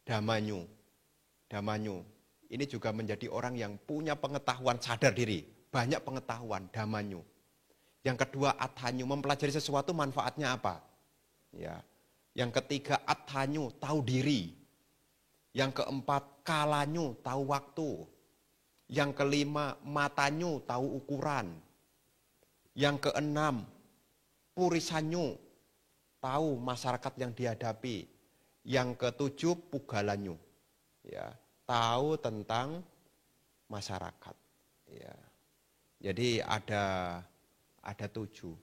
Damanyu. Damanyu. Ini juga menjadi orang yang punya pengetahuan, sadar diri. Banyak pengetahuan, Damanyu. Yang kedua, Athanyu, mempelajari sesuatu manfaatnya apa? Ya. Yang ketiga, Athanyu, tahu diri. Yang keempat, Kalanyu, tahu waktu. Yang kelima, Matanyu, tahu ukuran. Yang keenam, Purisanyu, tahu masyarakat yang dihadapi. Yang ketujuh, Pugalanyu, ya, tahu tentang masyarakat. Ya. Jadi ada 7.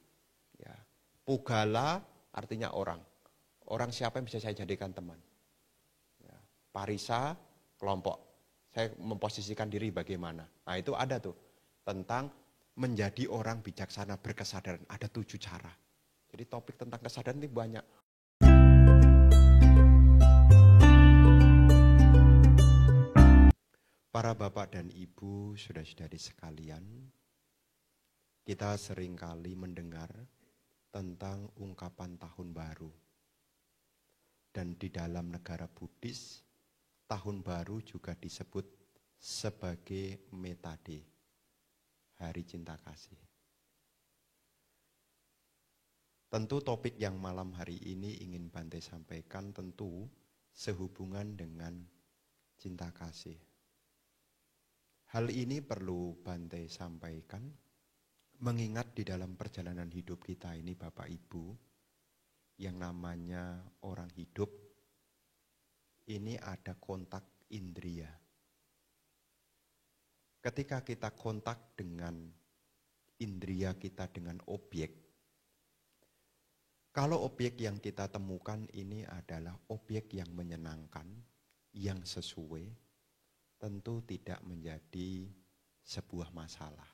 Ya. Pugala artinya orang. Orang siapa yang bisa saya jadikan teman. Ya. Parisa, kelompok. Saya memposisikan diri bagaimana. Nah itu ada tuh tentang menjadi orang bijaksana berkesadaran. Ada 7 cara. Jadi topik tentang kesadaran ini banyak. Para bapak dan ibu, saudara-saudari sekalian, kita seringkali mendengar tentang ungkapan tahun baru. Dan di dalam negara Buddhis, tahun baru juga disebut sebagai Metade, Hari Cinta Kasih. Tentu topik yang malam hari ini ingin Bante sampaikan tentu sehubungan dengan cinta kasih. Hal ini perlu Bante sampaikan, mengingat di dalam perjalanan hidup kita ini Bapak Ibu, yang namanya orang hidup, ini ada kontak indria. Ketika kita kontak dengan indria kita dengan objek, kalau objek yang kita temukan ini adalah objek yang menyenangkan, yang sesuai, tentu tidak menjadi sebuah masalah.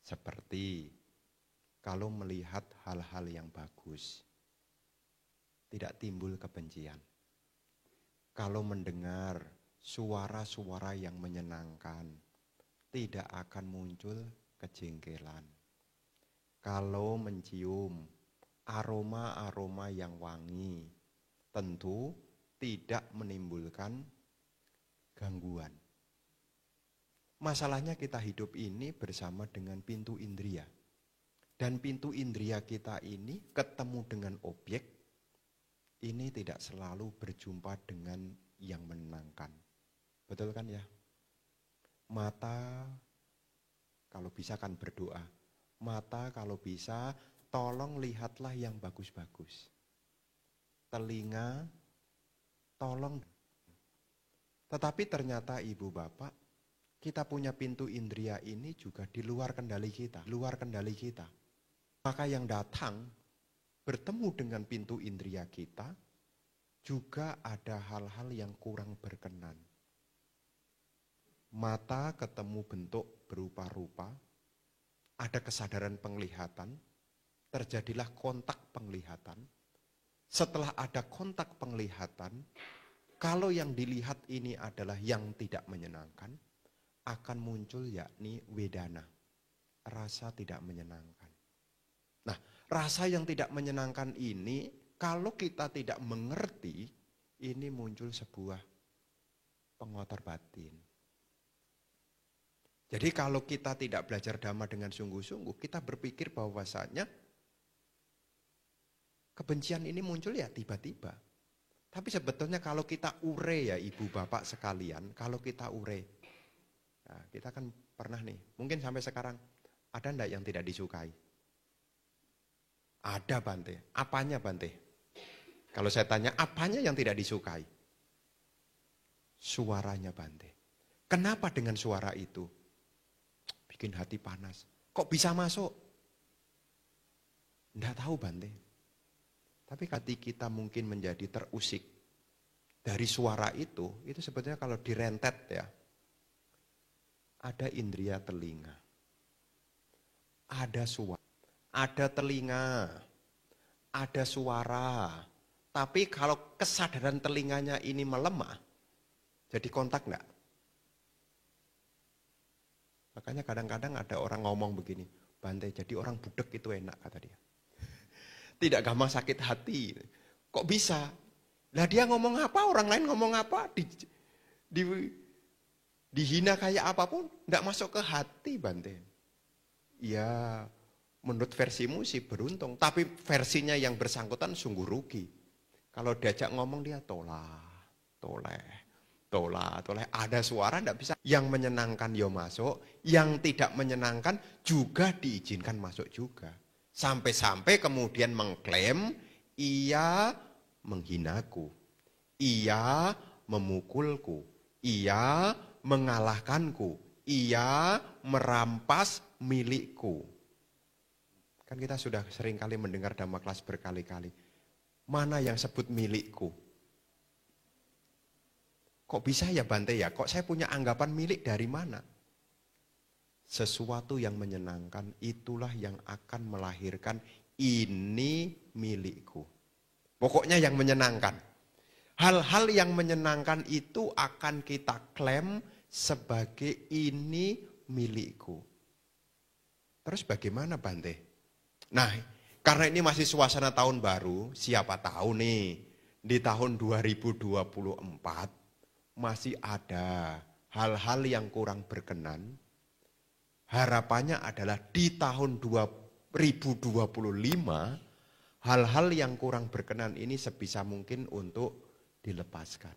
Seperti kalau melihat hal-hal yang bagus, tidak timbul kebencian. Kalau mendengar suara-suara yang menyenangkan, tidak akan muncul kejengkelan. Kalau mencium aroma-aroma yang wangi, tentu tidak menimbulkan gangguan. Masalahnya kita hidup ini bersama dengan pintu indria. Dan pintu indria kita ini ketemu dengan objek, ini tidak selalu berjumpa dengan yang menyenangkan. Betul kan ya? Mata kalau bisa kan berdoa. Mata kalau bisa tolong lihatlah yang bagus-bagus. Telinga tolong. Tetapi ternyata ibu bapak, kita punya pintu indria ini juga di luar kendali kita. Maka yang datang bertemu dengan pintu indria kita juga ada hal-hal yang kurang berkenan. Mata ketemu bentuk berupa-rupa, ada kesadaran penglihatan, terjadilah kontak penglihatan. Setelah ada kontak penglihatan, kalau yang dilihat ini adalah yang tidak menyenangkan, akan muncul yakni wedana, rasa tidak menyenangkan. Nah, rasa yang tidak menyenangkan ini, kalau kita tidak mengerti, ini muncul sebuah pengotor batin. Jadi kalau kita tidak belajar Dhamma dengan sungguh-sungguh, kita berpikir bahwasanya kebencian ini muncul ya tiba-tiba. Tapi sebetulnya kalau kita ure ya ibu bapak sekalian, kalau kita ure, nah kita kan pernah nih, mungkin sampai sekarang, ada enggak yang tidak disukai? Ada Bante. Apanya Bante? Kalau saya tanya, apanya yang tidak disukai? Suaranya Bante. Kenapa dengan suara itu? Bikin hati panas. Kok bisa masuk? Enggak tahu Bante. Tapi hati kita mungkin menjadi terusik dari suara itu sebetulnya kalau direntet ya. Ada indria telinga. Ada suara. Ada telinga. Ada suara. Tapi kalau kesadaran telinganya ini melemah, jadi kontak enggak? Makanya kadang-kadang ada orang ngomong begini, Bante jadi orang budek itu enak kata dia. Tidak gampang sakit hati. Kok bisa? Lah dia ngomong apa, orang lain ngomong apa, di, dihina kayak apapun, enggak masuk ke hati Bante. Ya, menurut versimu sih beruntung, tapi versinya yang bersangkutan sungguh rugi. Kalau diajak ngomong dia toleh. Ada suara enggak bisa. Yang menyenangkan yo masuk, yang tidak menyenangkan juga diizinkan masuk juga. Sampai-sampai kemudian mengklaim, ia menghinaku, ia memukulku, ia mengalahkanku, ia merampas milikku. Kan kita sudah sering kali mendengar Dhamma kelas berkali-kali. Mana yang sebut milikku? Kok bisa ya Bante ya? Kok saya punya anggapan milik dari mana? Sesuatu yang menyenangkan itulah yang akan melahirkan ini milikku. Pokoknya yang menyenangkan. Hal-hal yang menyenangkan itu akan kita klaim sebagai ini milikku. Terus bagaimana Bante? Nah, karena ini masih suasana tahun baru, siapa tahu nih di tahun 2024 masih ada hal-hal yang kurang berkenan. Harapannya adalah di tahun 2025 hal-hal yang kurang berkenan ini sebisa mungkin untuk dilepaskan.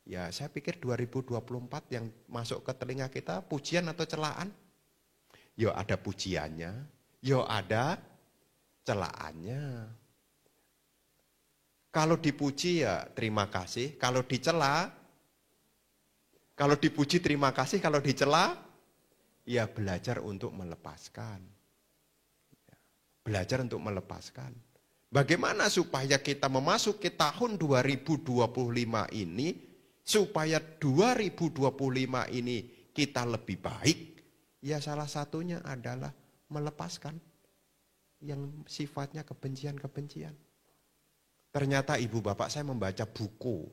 Ya, saya pikir 2024 yang masuk ke telinga kita pujian atau celaan? Yo ada pujiannya, yo ada celaannya. Kalau dipuji ya terima kasih, kalau dicela, kalau dipuji terima kasih, kalau dicela ya belajar untuk melepaskan. Belajar untuk melepaskan. Bagaimana supaya kita memasuki tahun 2025 ini, supaya 2025 ini kita lebih baik, ya salah satunya adalah melepaskan yang sifatnya kebencian-kebencian. Ternyata ibu bapak saya membaca buku,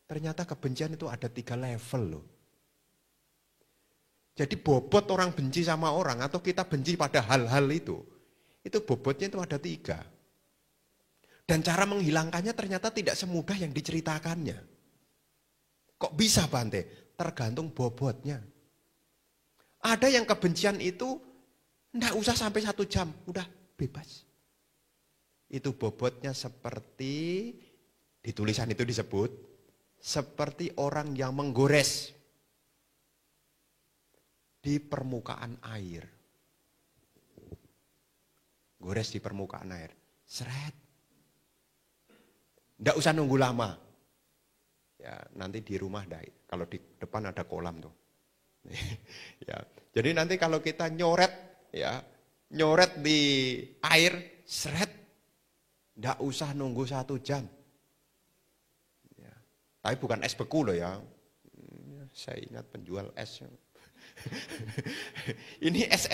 ternyata kebencian itu ada 3 level loh. Jadi bobot orang benci sama orang atau kita benci pada hal-hal itu bobotnya itu ada 3. Dan cara menghilangkannya ternyata tidak semudah yang diceritakannya. Kok bisa Bante? Tergantung bobotnya. Ada yang kebencian itu enggak usah sampai 1 jam, udah bebas. Itu bobotnya seperti, di tulisan itu disebut, seperti orang yang menggores di permukaan air. Gores di permukaan air. Seret. Nggak usah nunggu lama. Ya, nanti di rumah kalau di depan ada kolam tuh. Ya, jadi nanti kalau kita nyoret di air, seret. Nggak usah nunggu 1 jam. Ya, tapi bukan es beku loh ya. Saya ingat penjual es. Ini es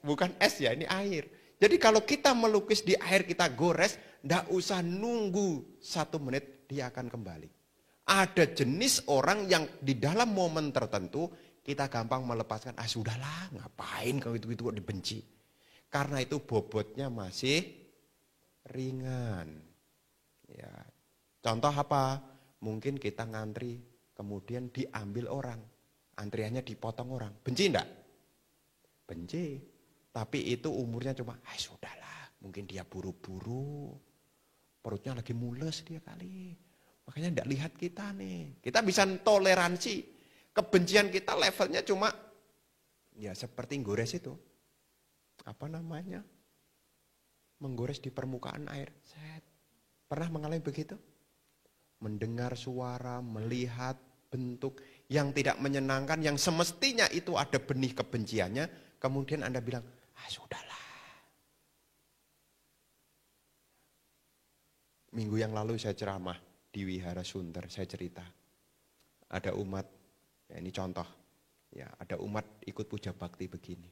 bukan es ya, ini air. Jadi kalau kita melukis di air kita gores, nggak usah nunggu 1 menit dia akan kembali. Ada jenis orang yang di dalam momen tertentu kita gampang melepaskan. Sudahlah, ngapain kalau itu kok dibenci? Karena itu bobotnya masih ringan. Ya, contoh apa? Mungkin kita ngantri, kemudian diambil orang. Antriannya dipotong orang. Benci enggak? Benci. Tapi itu umurnya cuma, sudahlah. Mungkin dia buru-buru. Perutnya lagi mules dia kali. Makanya enggak lihat kita nih. Kita bisa toleransi. Kebencian kita levelnya cuma, ya seperti gores itu. Apa namanya? Menggores di permukaan air. Pernah mengalami begitu? Mendengar suara, melihat bentuk yang tidak menyenangkan, yang semestinya itu ada benih kebenciannya, kemudian Anda bilang, sudahlah. Minggu yang lalu saya ceramah di Wihara Sunter, saya cerita. Ada umat, ya ini contoh, ya ada umat ikut puja bakti begini.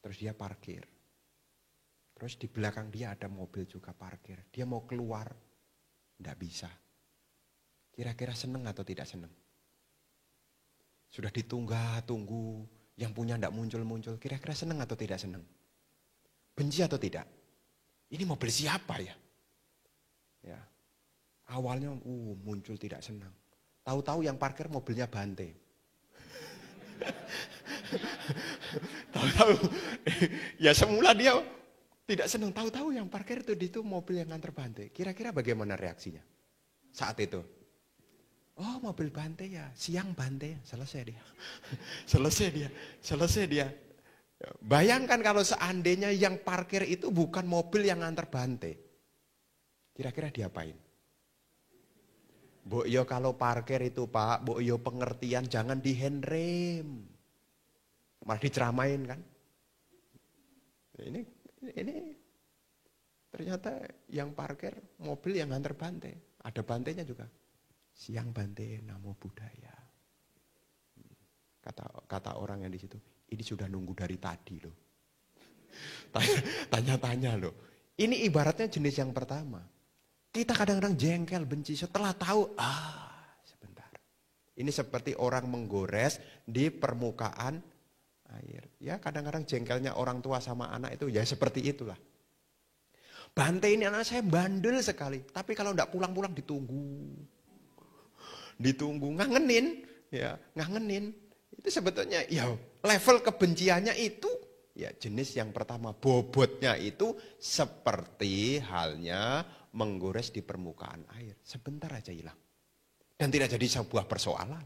Terus dia parkir. Terus di belakang dia ada mobil juga parkir. Dia mau keluar, enggak bisa. Kira-kira seneng atau tidak seneng? Sudah ditunggu, yang punya enggak muncul-muncul. Kira-kira seneng atau tidak seneng? Benci atau tidak? Ini mobil siapa ya? Ya. Awalnya muncul tidak senang. Tahu-tahu yang parkir mobilnya Bante. Tahu-tahu ya semula dia tidak senang, tahu-tahu yang parkir itu mobil yang nganter Bante. Kira-kira bagaimana reaksinya saat itu? Oh, mobil Bante ya, siang Bante, selesai dia. selesai dia. Bayangkan kalau seandainya yang parkir itu bukan mobil yang nganter Bante. Kira-kira diapain? Mbok yo kalau parkir itu Pak, mbok yo pengertian jangan di handrem. Malah diceramain kan. Ini ternyata yang parkir mobil yang nganter Bante. Ada Bantenya juga. Siang Bante, namo Buddhaya. Kata orang yang di situ, ini sudah nunggu dari tadi loh. Tanya-tanya loh. Ini ibaratnya jenis yang pertama. Kita kadang-kadang jengkel, benci setelah tahu, sebentar. Ini seperti orang menggores di permukaan air. Ya kadang-kadang jengkelnya orang tua sama anak itu ya seperti itulah. Bante ini anak saya bandel sekali, tapi kalau enggak pulang-pulang ditunggu, ngangenin, ya ngangenin. Itu sebetulnya ya level kebenciannya itu ya jenis yang pertama, bobotnya itu seperti halnya menggores di permukaan air, sebentar aja hilang. Dan tidak jadi sebuah persoalan.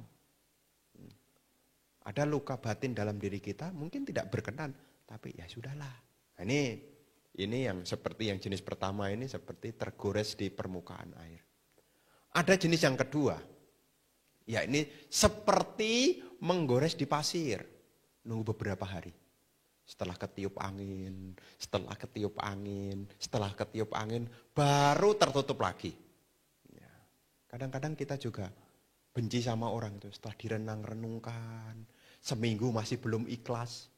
Ada luka batin dalam diri kita, mungkin tidak berkenan, tapi ya sudahlah. Nah, ini yang seperti yang jenis pertama ini seperti tergores di permukaan air. Ada jenis yang kedua, ya ini seperti menggores di pasir, nunggu beberapa hari. Setelah ketiup angin, baru tertutup lagi. Ya, kadang-kadang kita juga benci sama orang itu setelah direnang-renungkan, seminggu masih belum ikhlas.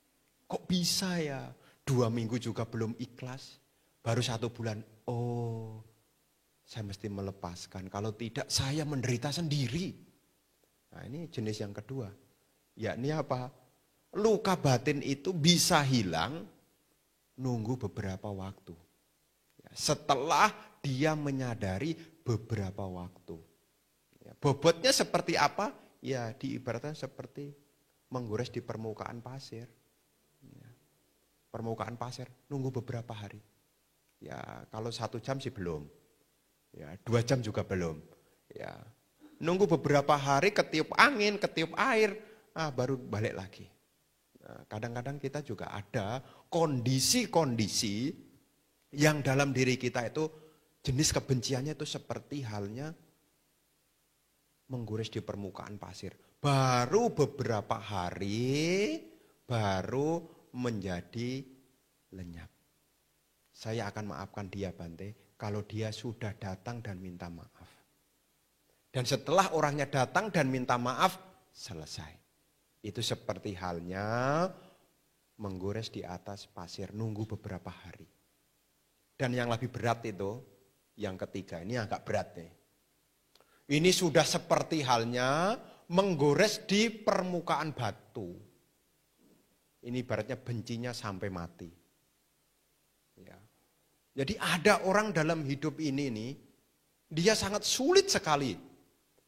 Kok bisa ya? 2 minggu juga belum ikhlas. Baru 1 bulan, saya mesti melepaskan. Kalau tidak saya menderita sendiri. Nah ini jenis yang kedua. Yakni apa? Luka batin itu bisa hilang nunggu beberapa waktu. Setelah dia menyadari beberapa waktu. Bobotnya seperti apa? Ya diibaratkan seperti menggores di permukaan pasir. Permukaan pasir nunggu beberapa hari. Ya kalau 1 jam sih belum. Ya 2 jam juga belum. Ya nunggu beberapa hari ketiup angin, ketiup air, baru balik lagi. Nah, kadang-kadang kita juga ada kondisi-kondisi yang dalam diri kita itu jenis kebenciannya itu seperti halnya menggores di permukaan pasir. Baru beberapa hari baru menjadi lenyap. Saya akan maafkan dia Bante kalau dia sudah datang dan minta maaf. Dan setelah orangnya datang dan minta maaf, selesai. Itu seperti halnya menggores di atas pasir, nunggu beberapa hari. Dan yang lebih berat itu, yang ketiga, ini agak berat nih. Ini sudah seperti halnya menggores di permukaan batu. Ini ibaratnya bencinya sampai mati. Ya. Jadi ada orang dalam hidup ini nih, dia sangat sulit sekali.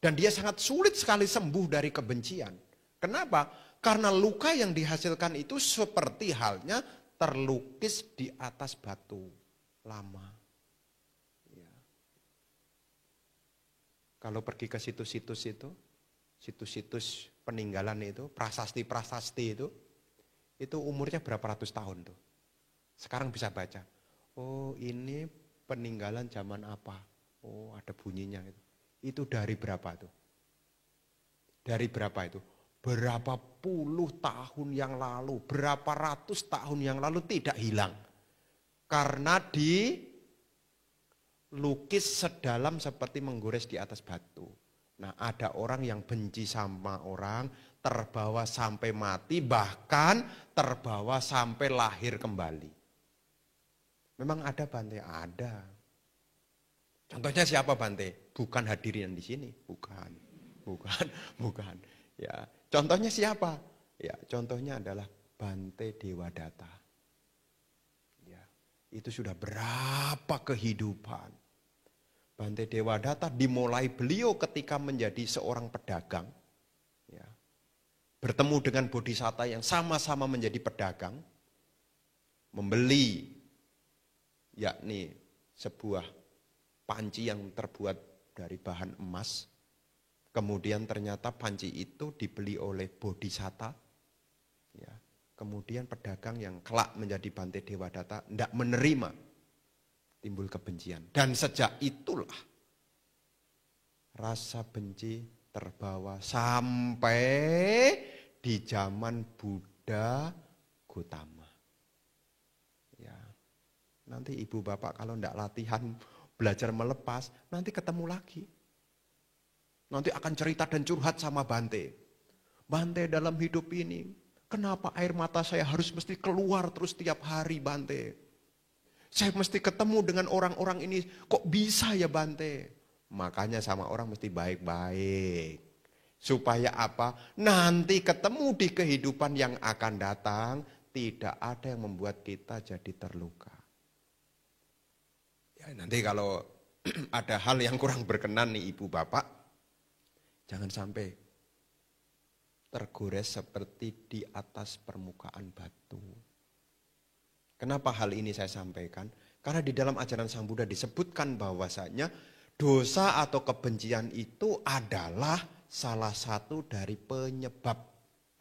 Dan dia sangat sulit sekali sembuh dari kebencian. Kenapa? Karena luka yang dihasilkan itu seperti halnya terlukis di atas batu lama. Ya. Kalau pergi ke situs-situs itu, situs-situs peninggalan itu, prasasti-prasasti itu umurnya berapa ratus tahun tuh. Sekarang bisa baca. Oh ini peninggalan zaman apa? Oh ada bunyinya itu. Itu dari berapa tuh? Dari berapa itu? Berapa puluh tahun yang lalu, berapa ratus tahun yang lalu tidak hilang. Karena dilukis sedalam seperti menggores di atas batu. Nah ada orang yang benci sama orang, terbawa sampai mati, bahkan terbawa sampai lahir kembali. Memang ada Bante? Ada. Contohnya siapa Bante? Bukan hadirin di sini, bukan. Ya, contohnya siapa? Ya, contohnya adalah Bante Dewadatta. Ya, itu sudah berapa kehidupan. Bante Dewadatta dimulai beliau ketika menjadi seorang pedagang. Ya. Bertemu dengan Bodhisatta yang sama-sama menjadi pedagang. Membeli yakni sebuah panci yang terbuat dari bahan emas. Kemudian ternyata panci itu dibeli oleh Bodhisatta. Ya. Kemudian pedagang yang kelak menjadi Bante Dewadatta tidak menerima, timbul kebencian. Dan sejak itulah rasa benci terbawa sampai di zaman Buddha Gotama. Ya. Nanti ibu bapak kalau tidak latihan belajar melepas, nanti ketemu lagi. Nanti akan cerita dan curhat sama Bante. Bante dalam hidup ini, kenapa air mata saya harus mesti keluar terus tiap hari Bante? Saya mesti ketemu dengan orang-orang ini, kok bisa ya Bante? Makanya sama orang mesti baik-baik. Supaya apa? Nanti ketemu di kehidupan yang akan datang, tidak ada yang membuat kita jadi terluka. Ya, nanti kalau ada hal yang kurang berkenan nih ibu bapak, jangan sampai tergores seperti di atas permukaan batu. Kenapa hal ini saya sampaikan? Karena di dalam ajaran Sang Buddha disebutkan bahwasanya dosa atau kebencian itu adalah salah satu dari penyebab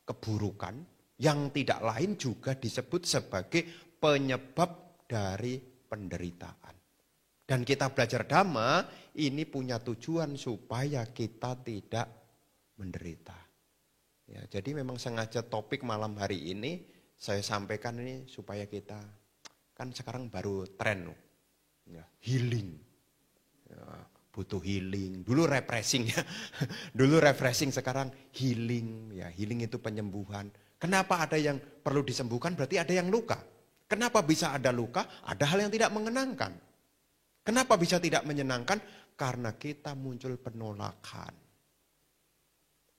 keburukan yang tidak lain juga disebut sebagai penyebab dari penderitaan. Dan kita belajar Dhamma ini punya tujuan supaya kita tidak menderita. Ya, jadi memang sengaja topik malam hari ini saya sampaikan ini supaya kita, kan sekarang baru tren ya, healing. Ya, butuh healing. Dulu refreshing ya. Dulu refreshing, sekarang healing. Ya, healing itu penyembuhan. Kenapa ada yang perlu disembuhkan? Berarti ada yang luka. Kenapa bisa ada luka? Ada hal yang tidak mengenangkan. Kenapa bisa tidak menyenangkan? Karena kita muncul penolakan.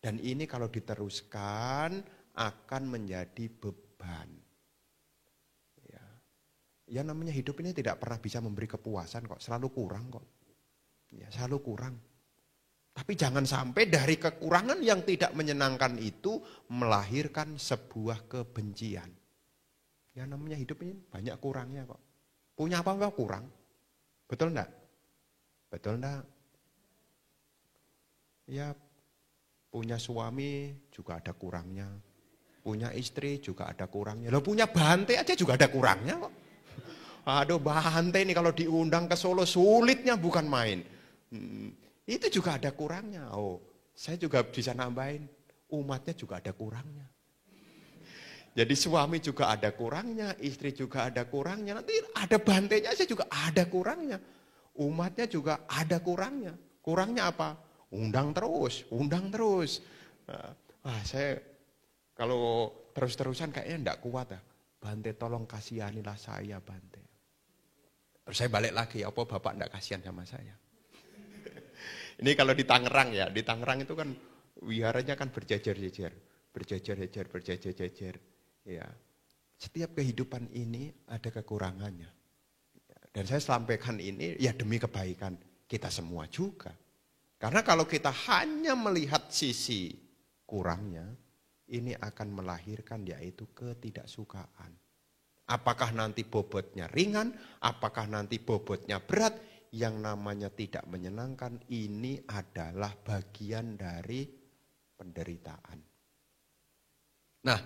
Dan ini kalau diteruskan akan menjadi beban. Ya namanya hidup ini tidak pernah bisa memberi kepuasan kok. Selalu kurang kok. Ya selalu kurang. Tapi jangan sampai dari kekurangan yang tidak menyenangkan itu melahirkan sebuah kebencian. Ya namanya hidup ini banyak kurangnya kok. Punya apa-apa kurang. Betul enggak? Betul enggak? Ya punya suami juga ada kurangnya. Punya istri juga ada kurangnya. Loh punya Bante aja juga ada kurangnya kok. Aduh Bante ini kalau diundang ke Solo sulitnya bukan main. Itu juga ada kurangnya. Oh, saya juga bisa nambahin. Umatnya juga ada kurangnya. Jadi suami juga ada kurangnya, istri juga ada kurangnya. Nanti ada Bantenya saya juga ada kurangnya. Umatnya juga ada kurangnya. Kurangnya apa? Undang terus, undang terus. Saya kalau terus-terusan kayaknya enggak kuat ya. Bante tolong kasihanilah saya Bante. Terus saya balik lagi, apa Bapak enggak kasihan sama saya? Ini kalau di Tangerang ya, di Tangerang itu kan wiharanya kan berjejer-jejer. Berjejer-jejer. Ya, setiap kehidupan ini ada kekurangannya. Dan saya sampaikan ini ya demi kebaikan kita semua juga. Karena kalau kita hanya melihat sisi kurangnya, ini akan melahirkan yaitu ketidaksukaan. Apakah nanti bobotnya ringan, apakah nanti bobotnya berat, yang namanya tidak menyenangkan ini adalah bagian dari penderitaan. Nah,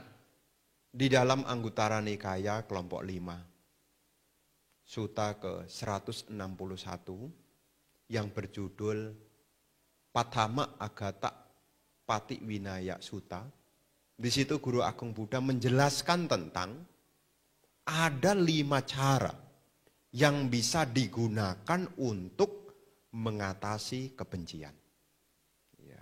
di dalam Anguttara Nikaya kelompok 5, Sutta ke-161 yang berjudul Patama Agata Pati Winaya Sutta. Di situ Guru Agung Buddha menjelaskan tentang ada 5 cara yang bisa digunakan untuk mengatasi kebencian. Ya.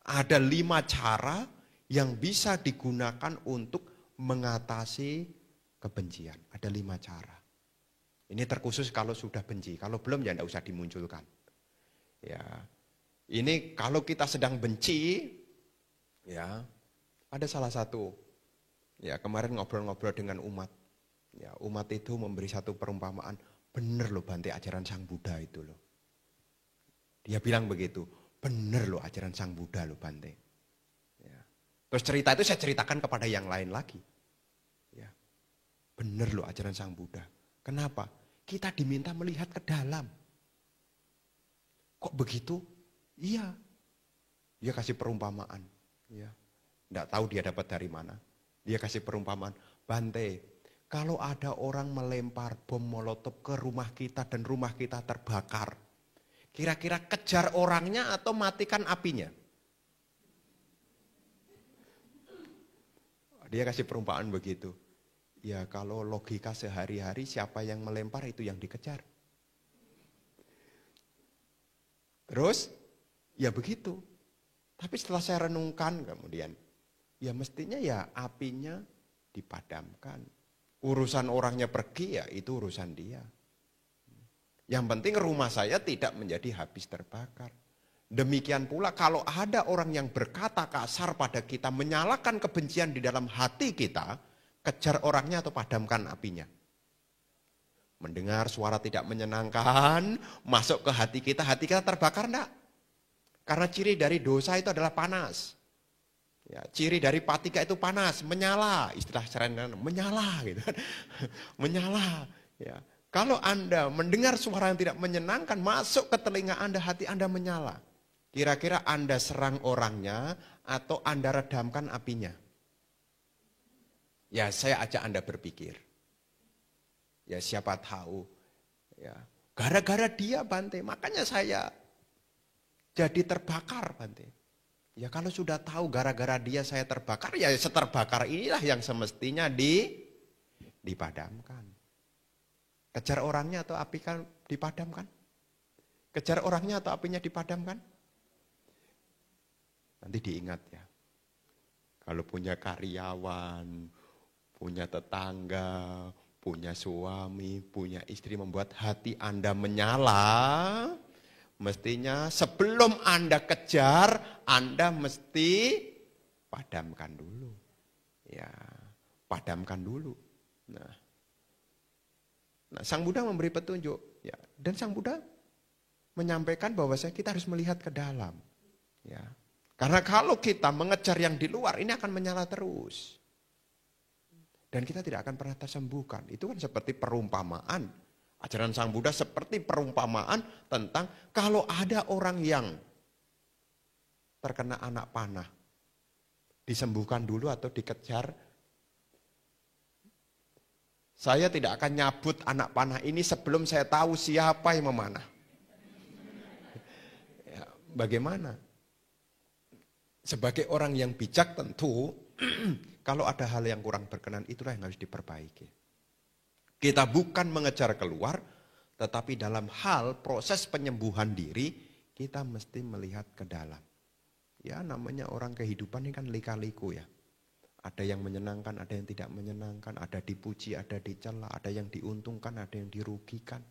Ada 5 cara yang bisa digunakan untuk mengatasi kebencian. Ada 5 cara. Ini terkhusus kalau sudah benci. Kalau belum ya tidak usah dimunculkan. Ya, ini kalau kita sedang benci, ya ada salah satu. Ya kemarin ngobrol-ngobrol dengan umat. Ya umat itu memberi satu perumpamaan. Bener loh Bante ajaran Sang Buddha itu loh. Dia bilang begitu. Bener loh ajaran Sang Buddha loh Bante. Ya. Terus cerita itu saya ceritakan kepada yang lain lagi. Ya. Bener loh ajaran Sang Buddha. Kenapa? Kita diminta melihat ke dalam. Kok begitu? Iya. Dia kasih perumpamaan. Ya. Nggak tahu dia dapat dari mana. Dia kasih perumpamaan. Bante, kalau ada orang melempar bom molotov ke rumah kita dan rumah kita terbakar. Kira-kira kejar orangnya atau matikan apinya? Dia kasih perumpamaan begitu. Ya kalau logika sehari-hari siapa yang melempar itu yang dikejar. Terus ya begitu. Tapi setelah saya renungkan kemudian, ya mestinya ya apinya dipadamkan. Urusan orangnya pergi ya itu urusan dia. Yang penting rumah saya tidak menjadi habis terbakar. Demikian pula kalau ada orang yang berkata kasar pada kita, menyalakan kebencian di dalam hati kita, kejar orangnya atau padamkan apinya. Mendengar suara tidak menyenangkan, masuk ke hati kita terbakar enggak? Karena ciri dari dosa itu adalah panas. Ya, ciri dari patika itu panas, menyala, istilah sekarang menyala gitu kan. Menyala, ya. Kalau Anda mendengar suara yang tidak menyenangkan masuk ke telinga Anda, hati Anda menyala. Kira-kira Anda serang orangnya atau Anda redamkan apinya? Ya, saya ajak Anda berpikir. Ya, siapa tahu ya, gara-gara dia Bante, makanya saya jadi terbakar Bante. Ya kalau sudah tahu gara-gara dia saya terbakar, ya seterbakar inilah yang semestinya dipadamkan. Kejar orangnya atau api kan dipadamkan? Kejar orangnya atau apinya dipadamkan? Nanti diingat ya. Kalau punya karyawan, punya tetangga, punya suami, punya istri membuat hati Anda menyala, mestinya sebelum Anda kejar, Anda mesti padamkan dulu. Ya, padamkan dulu. Nah, Sang Buddha memberi petunjuk, ya, dan Sang Buddha menyampaikan bahwa kita harus melihat ke dalam, ya. Karena kalau kita mengejar yang di luar, ini akan menyala terus, dan kita tidak akan pernah tersembuhkan. Itu kan seperti perumpamaan. Ajaran Sang Buddha seperti perumpamaan tentang kalau ada orang yang terkena anak panah, disembuhkan dulu atau dikejar. Saya tidak akan nyabut anak panah ini sebelum saya tahu siapa yang memanah. Ya, bagaimana? Sebagai orang yang bijak tentu, kalau ada hal yang kurang berkenan itulah yang harus diperbaiki. Kita bukan mengejar keluar, tetapi dalam hal proses penyembuhan diri, kita mesti melihat ke dalam. Ya namanya orang kehidupan ini kan lika-liku ya. Ada yang menyenangkan, ada yang tidak menyenangkan, ada dipuji, ada dicela, ada yang diuntungkan, ada yang dirugikan.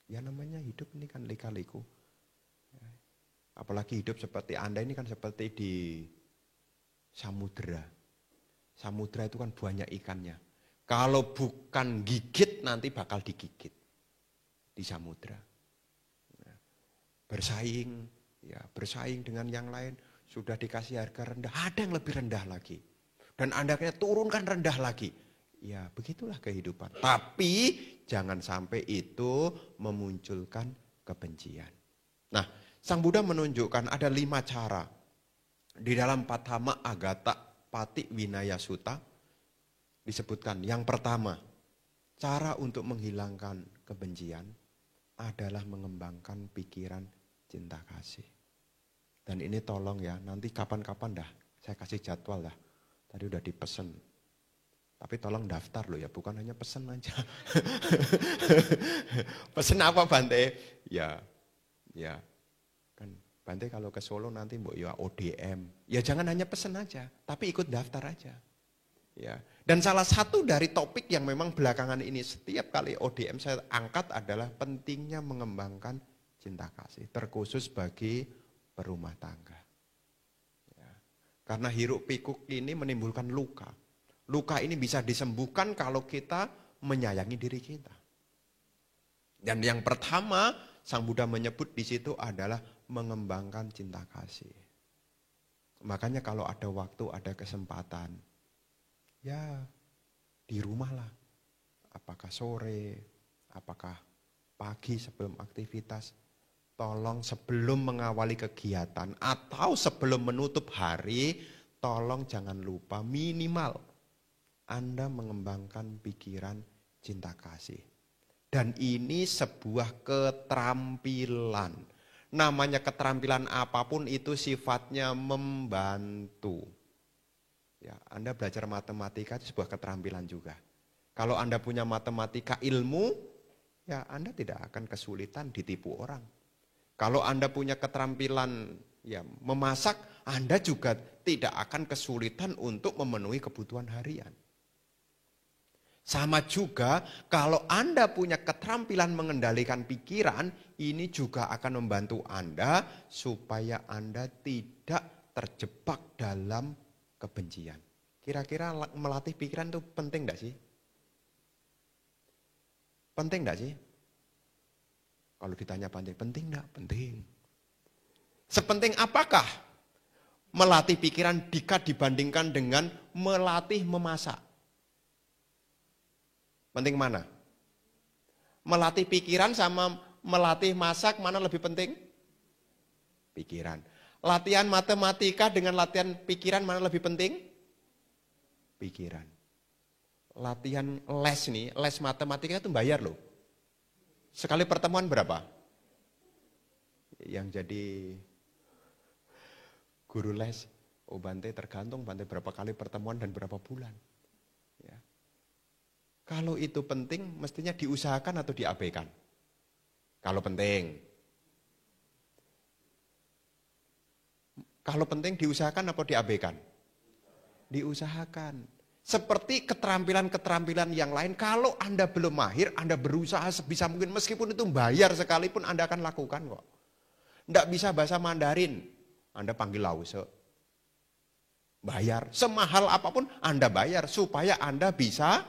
Ya namanya hidup ini kan lika-liku. Apalagi hidup seperti Anda ini kan seperti di samudera. Samudera itu kan banyak ikannya. Kalau bukan gigit nanti bakal digigit di samudera. Bersaing, ya bersaing dengan yang lain. Sudah dikasih harga rendah, ada yang lebih rendah lagi. Dan Anda kena turunkan rendah lagi. Ya begitulah kehidupan. Tapi jangan sampai itu memunculkan kebencian. Nah, Sang Buddha menunjukkan ada 5 cara. Di dalam Patama Agata Pati Winaya Sutta disebutkan. Yang pertama, cara untuk menghilangkan kebencian adalah mengembangkan pikiran cinta kasih. Dan ini tolong ya, nanti kapan-kapan dah saya kasih jadwal dah. Tadi udah dipesen. Tapi tolong daftar loh ya, bukan hanya pesen aja. Pesen apa Bante? Ya kan Bante kalau ke Solo nanti mbok ya ODM. Ya jangan hanya pesen aja, tapi ikut daftar aja. Ya. Dan salah satu dari topik yang memang belakangan ini setiap kali ODM saya angkat adalah pentingnya mengembangkan cinta kasih, terkhusus bagi berumah tangga. Karena hiruk pikuk ini menimbulkan luka. Luka ini bisa disembuhkan kalau kita menyayangi diri kita. Dan yang pertama, Sang Buddha menyebut di situ adalah mengembangkan cinta kasih. Makanya kalau ada waktu, ada kesempatan, ya di rumah lah. Apakah sore, apakah pagi sebelum aktivitas, tolong sebelum mengawali kegiatan atau sebelum menutup hari, tolong jangan lupa minimal Anda mengembangkan pikiran cinta kasih. Dan ini sebuah keterampilan. Namanya keterampilan apapun itu sifatnya membantu. Ya, Anda belajar matematika itu sebuah keterampilan juga. Kalau Anda punya matematika ilmu, ya Anda tidak akan kesulitan ditipu orang. Kalau Anda punya keterampilan ya memasak, Anda juga tidak akan kesulitan untuk memenuhi kebutuhan harian. Sama juga kalau Anda punya keterampilan mengendalikan pikiran, ini juga akan membantu Anda supaya Anda tidak terjebak dalam kebencian. Kira-kira melatih pikiran itu penting enggak sih? Penting enggak sih? Kalau ditanya penting enggak? Penting. Sepenting apakah melatih pikiran jika dibandingkan dengan melatih memasak? Penting mana? Melatih pikiran sama melatih masak mana lebih penting? Pikiran. Latihan matematika dengan latihan pikiran mana lebih penting? Pikiran. Latihan les nih, les matematika itu bayar loh. Sekali pertemuan berapa? Yang jadi guru les, oh Bante tergantung Bante berapa kali pertemuan dan berapa bulan. Ya. Kalau itu penting mestinya diusahakan atau diabaikan? Kalau penting. Kalau penting diusahakan atau diabaikan? Diusahakan. Seperti keterampilan-keterampilan yang lain, kalau Anda belum mahir, Anda berusaha sebisa mungkin, meskipun itu bayar sekalipun Anda akan lakukan kok. Tidak bisa bahasa Mandarin, Anda panggil lause. Bayar, semahal apapun Anda bayar, supaya Anda bisa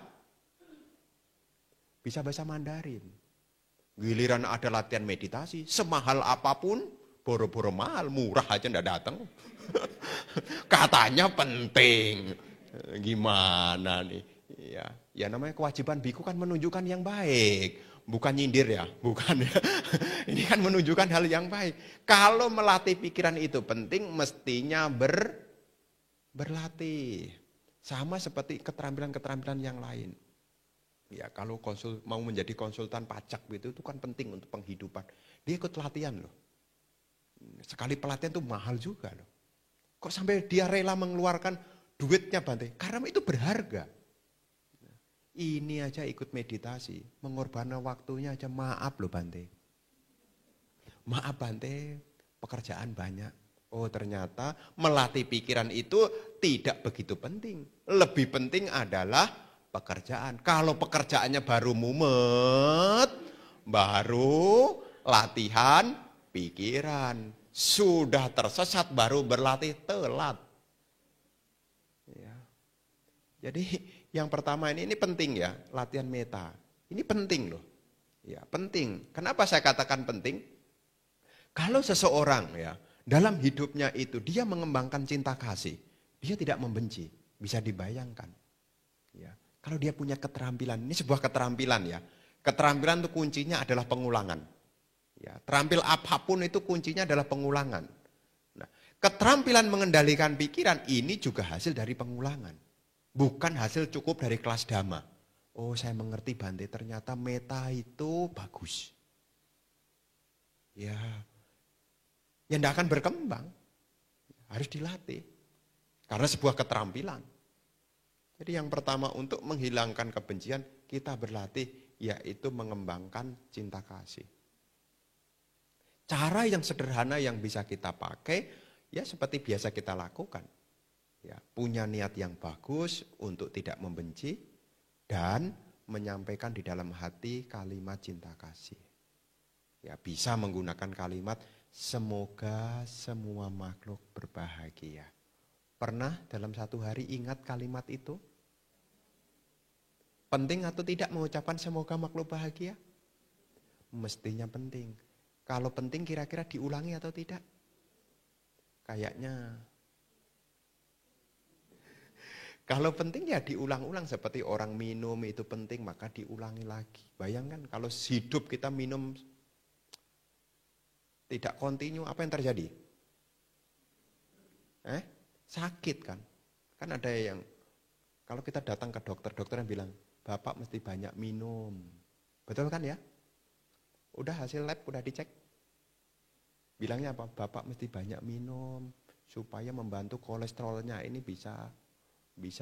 bahasa Mandarin. Giliran ada latihan meditasi, semahal apapun, boro-boro mahal, murah aja tidak datang. Katanya penting. Gimana nih? Ya namanya kewajiban biku kan menunjukkan yang baik, bukan nyindir ya, bukan ya. Ini kan menunjukkan hal yang baik. Kalau melatih pikiran itu penting, mestinya berlatih. Sama seperti keterampilan-keterampilan yang lain. Ya kalau mau menjadi konsultan pajak itu kan penting untuk penghidupan. Dia ikut latihan loh. Sekali pelatihan itu mahal juga loh. Kok sampai dia rela mengeluarkan duitnya Bante? Karena itu berharga. Ini aja ikut meditasi, mengorbankan waktunya aja, maaf loh Bante. Maaf Bante, pekerjaan banyak. Oh ternyata melatih pikiran itu tidak begitu penting. Lebih penting adalah pekerjaan. Kalau pekerjaannya baru mumet, baru latihan pikiran. Sudah tersesat baru berlatih telat. Jadi yang pertama ini penting ya, latihan meta. Ini penting loh. Ya, penting. Kenapa saya katakan penting? Kalau seseorang ya, dalam hidupnya itu dia mengembangkan cinta kasih, dia tidak membenci, bisa dibayangkan. Ya, kalau dia punya keterampilan, ini sebuah keterampilan ya. Keterampilan itu kuncinya adalah pengulangan. Ya, terampil apapun itu kuncinya adalah pengulangan. Nah, keterampilan mengendalikan pikiran ini juga hasil dari pengulangan. Bukan hasil cukup dari kelas dhamma. Oh saya mengerti Bante, ternyata meta itu bagus. Ya tidak akan berkembang. Harus dilatih. Karena sebuah keterampilan. Jadi yang pertama untuk menghilangkan kebencian, kita berlatih yaitu mengembangkan cinta kasih. Cara yang sederhana yang bisa kita pakai, ya seperti biasa kita lakukan. Ya, punya niat yang bagus untuk tidak membenci dan menyampaikan di dalam hati kalimat cinta kasih. Ya, bisa menggunakan kalimat semoga semua makhluk berbahagia. Pernah dalam satu hari ingat kalimat itu? Penting atau tidak mengucapkan semoga makhluk bahagia? Mestinya penting. Kalau penting kira-kira diulangi atau tidak? Kayaknya. Kalau penting ya diulang-ulang, seperti orang minum itu penting maka diulangi lagi. Bayangkan kalau hidup kita minum tidak kontinu, apa yang terjadi? Sakit kan? Kan ada yang, kalau kita datang ke dokter, dokter yang bilang, Bapak mesti banyak minum. Betul kan ya? Udah hasil lab, udah dicek. Bilangnya apa? Bapak mesti banyak minum, supaya membantu kolesterolnya ini bisa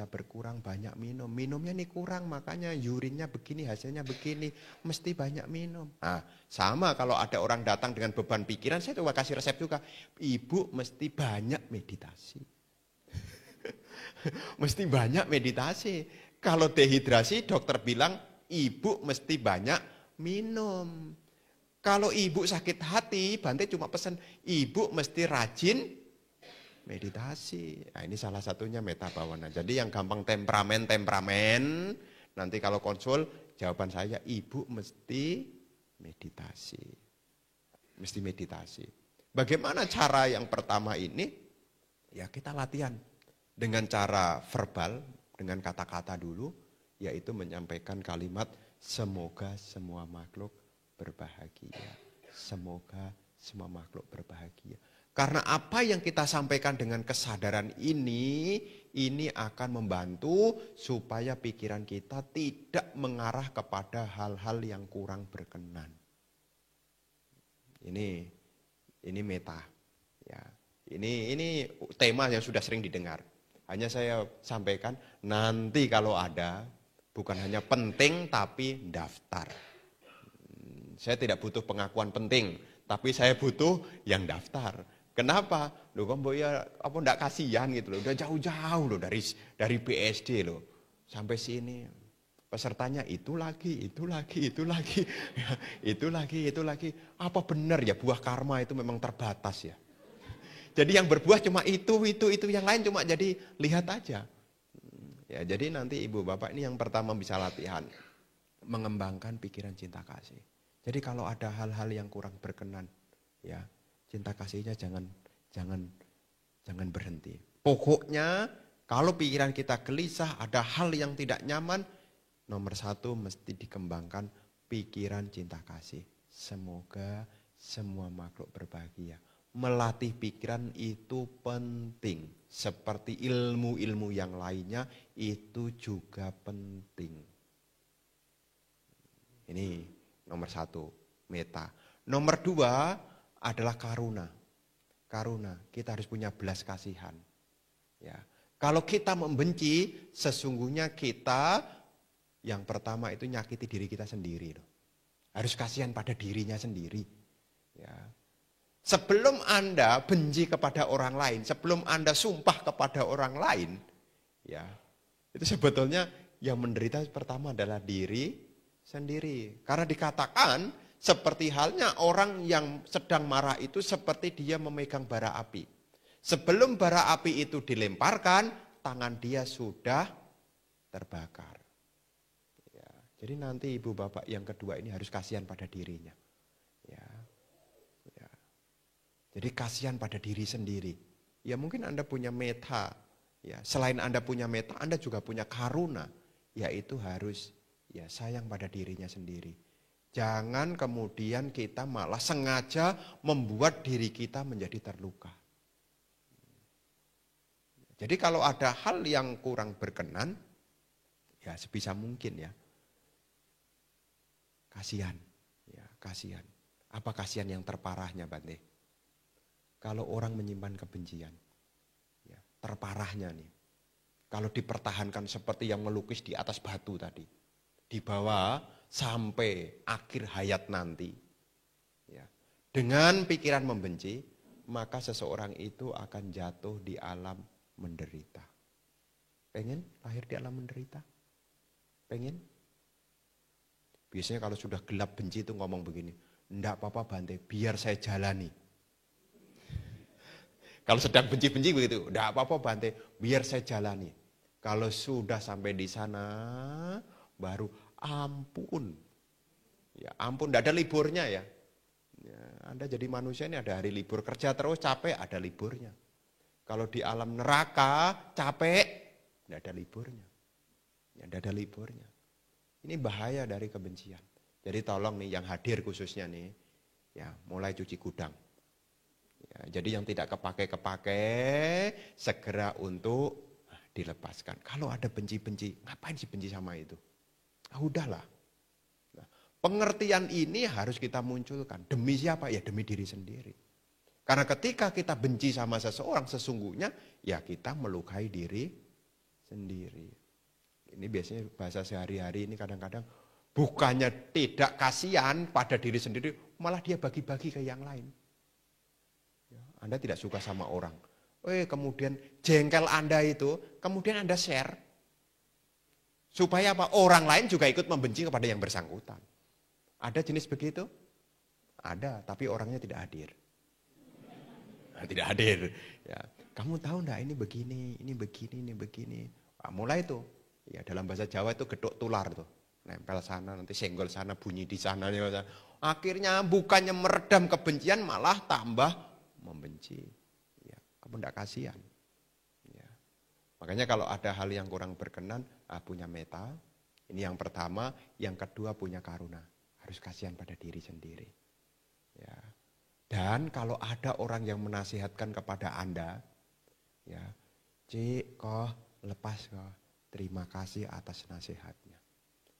berkurang, banyak minum. Minumnya nih kurang, makanya urinnya begini, hasilnya begini. Mesti banyak minum. Nah, sama kalau ada orang datang dengan beban pikiran, saya coba kasih resep juga. Ibu mesti banyak meditasi. Mesti banyak meditasi. Kalau dehidrasi, dokter bilang ibu mesti banyak minum. Kalau ibu sakit hati, Bante cuma pesan, ibu mesti rajin meditasi. Nah, ini salah satunya meta bawana. Jadi yang gampang temperamen, nanti kalau konsul jawaban saya, ibu mesti meditasi. Mesti meditasi. Bagaimana cara yang pertama ini? Ya kita latihan dengan cara verbal, dengan kata-kata dulu, yaitu menyampaikan kalimat semoga semua makhluk berbahagia. Semoga semua makhluk berbahagia. Karena apa yang kita sampaikan dengan kesadaran ini akan membantu supaya pikiran kita tidak mengarah kepada hal-hal yang kurang berkenan. Ini meta. Ya, ini tema yang sudah sering didengar. Hanya saya sampaikan nanti kalau ada, bukan hanya penting tapi daftar. Saya tidak butuh pengakuan penting, tapi saya butuh yang daftar. Kenapa? Loh kok Mbok ya apa ndak kasihan gitu loh. Udah jauh-jauh loh dari BSD loh sampai sini. Pesertanya itu lagi. Itu lagi. Apa benar ya buah karma itu memang terbatas ya? Jadi yang berbuah cuma itu, yang lain cuma jadi lihat aja. Ya, jadi nanti ibu bapak ini yang pertama bisa latihan mengembangkan pikiran cinta kasih. Jadi kalau ada hal-hal yang kurang berkenan, ya cinta kasihnya jangan berhenti. Pokoknya kalau pikiran kita gelisah, ada hal yang tidak nyaman, nomor satu mesti dikembangkan pikiran cinta kasih. Semoga semua makhluk berbahagia. Melatih pikiran itu penting. Seperti ilmu-ilmu yang lainnya itu juga penting. Ini nomor satu, meta. Nomor dua adalah karuna. Karuna, kita harus punya belas kasihan. Ya. Kalau kita membenci, sesungguhnya kita yang pertama itu nyakiti diri kita sendiri. Harus kasihan pada dirinya sendiri. Ya. Sebelum Anda benci kepada orang lain, sebelum Anda sumpah kepada orang lain, ya itu sebetulnya yang menderita pertama adalah diri sendiri. Karena dikatakan seperti halnya orang yang sedang marah itu seperti dia memegang bara api. Sebelum bara api itu dilemparkan, tangan dia sudah terbakar. Ya, jadi nanti ibu bapak yang kedua ini harus kasihan pada dirinya. Ya. Jadi kasihan pada diri sendiri. Ya mungkin Anda punya meta. Ya, selain Anda punya meta, Anda juga punya karuna. Yaitu harus ya sayang pada dirinya sendiri. Jangan kemudian kita malah sengaja membuat diri kita menjadi terluka. Jadi kalau ada hal yang kurang berkenan, ya sebisa mungkin ya. Kasihan. Ya, kasihan. Apa kasihan yang terparahnya, Bante? Kalau orang menyimpan kebencian, ya, terparahnya nih. Kalau dipertahankan seperti yang melukis di atas batu tadi, dibawa sampai akhir hayat nanti, ya, dengan pikiran membenci, maka seseorang itu akan jatuh di alam menderita. Pengen lahir di alam menderita? Pengen? Biasanya kalau sudah gelap benci itu ngomong begini, enggak apa-apa Bante, biar saya jalani. Kalau sedang benci-benci begitu, enggak apa-apa Bante, biar saya jalani. Kalau sudah sampai di sana, baru ampun. Ya ampun, enggak ada liburnya ya. Ya Anda jadi manusia ini ada hari libur, kerja terus capek, ada liburnya. Kalau di alam neraka capek, tidak ada liburnya. Tidak ada liburnya. Ini bahaya dari kebencian. Jadi tolong nih yang hadir khususnya nih, ya mulai cuci gudang. Ya, jadi yang tidak kepake-kepake segera untuk dilepaskan. Kalau ada benci-benci, ngapain sih benci sama itu? Udahlah. Nah, pengertian ini harus kita munculkan. Demi siapa? Ya demi diri sendiri. Karena ketika kita benci sama seseorang sesungguhnya, ya kita melukai diri sendiri. Ini biasanya bahasa sehari-hari ini kadang-kadang bukannya tidak kasihan pada diri sendiri, malah dia bagi-bagi ke yang lain. Anda tidak suka sama orang. Kemudian jengkel Anda itu, kemudian Anda share. Supaya apa? Orang lain juga ikut membenci kepada yang bersangkutan. Ada jenis begitu? Ada, tapi orangnya tidak hadir. Tidak hadir. Ya, kamu tahu enggak ini begini, ini begini, ini begini. Nah, mulai itu. Ya, dalam bahasa Jawa itu gedok tular tuh. Nempel sana, nanti senggol sana, bunyi di sana. Akhirnya bukannya meredam kebencian, malah tambah membenci. Ya, kamu enggak kasihan. Ya. Makanya kalau ada hal yang kurang berkenan, punya meta. Ini yang pertama, yang kedua punya karuna. Harus kasihan pada diri sendiri. Ya. Dan kalau ada orang yang menasihatkan kepada Anda, ya, Cik, kok lepas kok, terima kasih atas nasihatnya.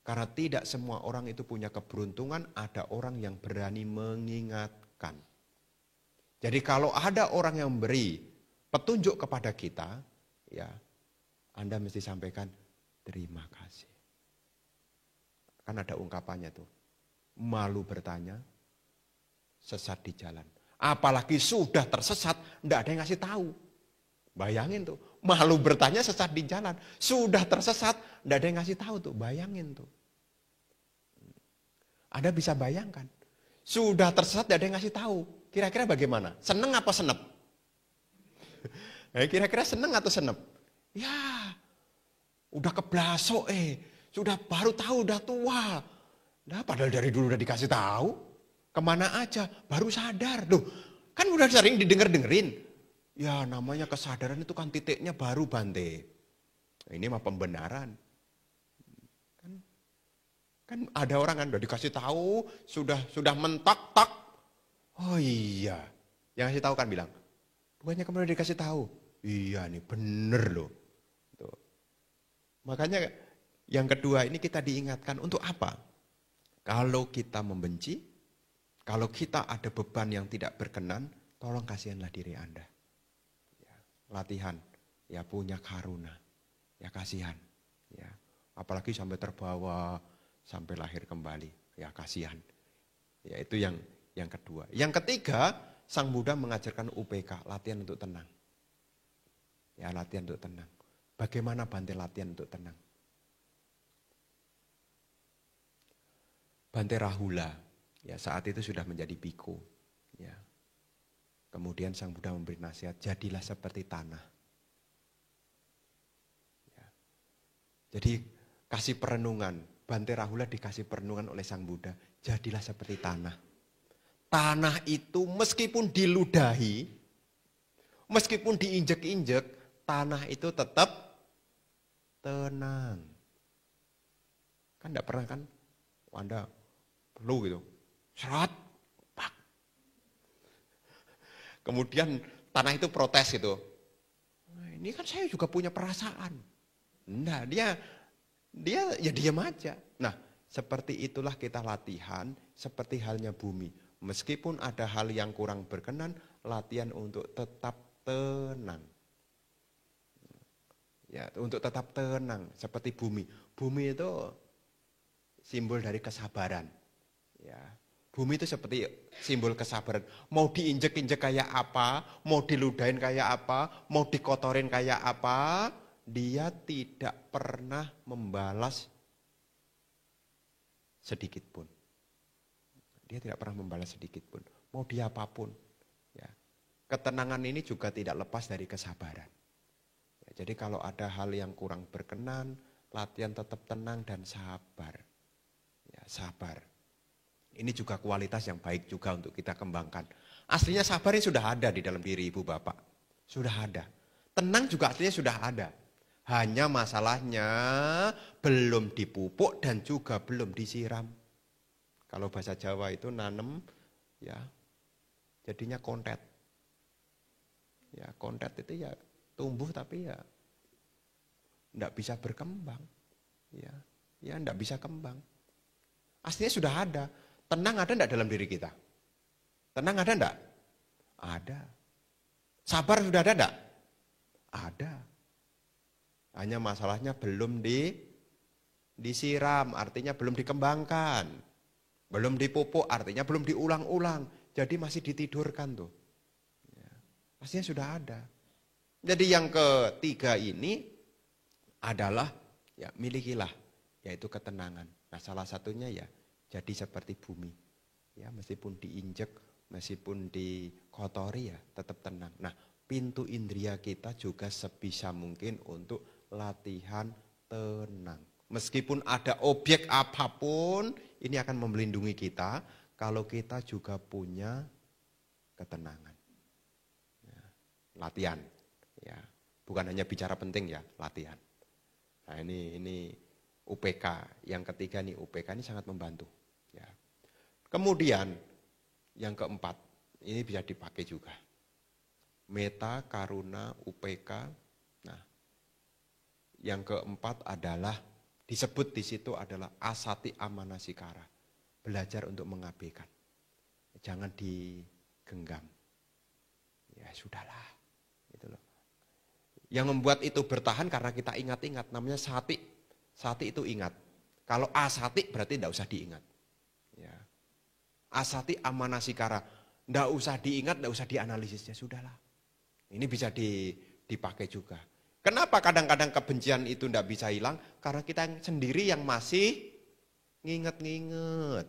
Karena tidak semua orang itu punya keberuntungan, ada orang yang berani mengingatkan. Jadi kalau ada orang yang memberi petunjuk kepada kita, ya, Anda mesti sampaikan terima kasih. Kan ada ungkapannya tuh, malu bertanya, sesat di jalan. Apalagi sudah tersesat, tidak ada yang ngasih tahu. Bayangin tuh, malu bertanya sesat di jalan. Sudah tersesat, tidak ada yang ngasih tahu tuh. Bayangin tuh. Anda bisa bayangkan. Sudah tersesat, tidak ada yang ngasih tahu. Kira-kira bagaimana? Seneng apa senep? Kira-kira seneng atau senep? Ya, udah keblasok sudah baru tahu, udah tua. Nah, padahal dari dulu udah dikasih tahu. Kemana aja, baru sadar. Loh, kan udah sering didengar-dengerin. Ya namanya kesadaran itu kan titiknya baru Bante. Ini mah pembenaran. Kan ada orang kan udah dikasih tahu, sudah mentak-tak. Oh iya, yang kasih tahu kan bilang, bukannya kemudian dikasih tahu. Iya nih bener loh. Tuh. Makanya yang kedua ini kita diingatkan untuk apa? Kalau kita membenci, kalau kita ada beban yang tidak berkenan, tolong kasihanlah diri Anda. Ya, latihan, ya punya karuna, ya kasihan. Ya, apalagi sampai terbawa, sampai lahir kembali, ya kasihan. Ya itu yang kedua. Yang ketiga, Sang Buddha mengajarkan UPK, latihan untuk tenang. Ya latihan untuk tenang. Bagaimana Bante latihan untuk tenang? Bante Rahula. Ya, saat itu sudah menjadi biku. Ya. Kemudian Sang Buddha memberi nasihat, jadilah seperti tanah. Ya. Jadi kasih perenungan, Bante Rahula dikasih perenungan oleh Sang Buddha, jadilah seperti tanah. Tanah itu meskipun diludahi, meskipun diinjek-injek, tanah itu tetap tenang. Kan enggak pernah kan, Anda perlu gitu. Serat, pak. Kemudian tanah itu protes gitu. Nah, ini kan saya juga punya perasaan. Nah, dia ya diam aja. Nah, seperti itulah kita latihan, seperti halnya bumi. Meskipun ada hal yang kurang berkenan, latihan untuk tetap tenang. Ya, untuk tetap tenang, seperti bumi. Bumi itu simbol dari kesabaran. Ya. Bumi itu seperti simbol kesabaran. Mau diinjek-injek kayak apa, mau diludahin kayak apa, mau dikotorin kayak apa, dia tidak pernah membalas sedikit pun. Dia tidak pernah membalas sedikit pun. Mau dia apapun. Ya. Ketenangan ini juga tidak lepas dari kesabaran. Ya, jadi kalau ada hal yang kurang berkenan, latihan tetap tenang dan sabar. Ya, sabar. Ini juga kualitas yang baik juga untuk kita kembangkan. Aslinya sabar ini sudah ada di dalam diri ibu bapak. Sudah ada. Tenang juga artinya sudah ada. Hanya masalahnya belum dipupuk dan juga belum disiram. Kalau bahasa Jawa itu nanem, ya jadinya kontet. Ya kontet itu ya tumbuh tapi ya enggak bisa berkembang. Ya enggak bisa kembang. Aslinya sudah ada. Tenang ada enggak dalam diri kita? Tenang ada enggak? Ada. Sabar sudah ada enggak? Ada. Hanya masalahnya belum disiram, artinya belum dikembangkan. Belum dipupuk, artinya belum diulang-ulang. Jadi masih ditidurkan tuh. Ya. Aslinya sudah ada. Jadi yang ketiga ini adalah ya milikilah, yaitu ketenangan. Nah salah satunya ya jadi seperti bumi. Ya meskipun diinjek, meskipun dikotori ya tetap tenang. Nah pintu indera kita juga sebisa mungkin untuk latihan tenang. Meskipun ada objek apapun, ini akan melindungi kita kalau kita juga punya ketenangan. Ya, latihan, ya, bukan hanya bicara penting ya, latihan. Nah ini UPK, yang ketiga nih UPK ini sangat membantu. Ya. Kemudian yang keempat, ini bisa dipakai juga. Meta, Karuna, UPK. Nah, yang keempat adalah disebut di situ adalah asati amanasikara. Belajar untuk mengabaikan. Jangan digenggam. Ya sudahlah. Gitu loh. Yang membuat itu bertahan karena kita ingat-ingat. Namanya sati. Sati itu ingat. Kalau asati berarti tidak usah diingat. Ya. Asati amanasikara. Tidak usah diingat, tidak usah dianalisis. Ya sudahlah. Ini bisa dipakai juga. Kenapa kadang-kadang kebencian itu tidak bisa hilang? Karena kita sendiri yang masih nginget-nginget.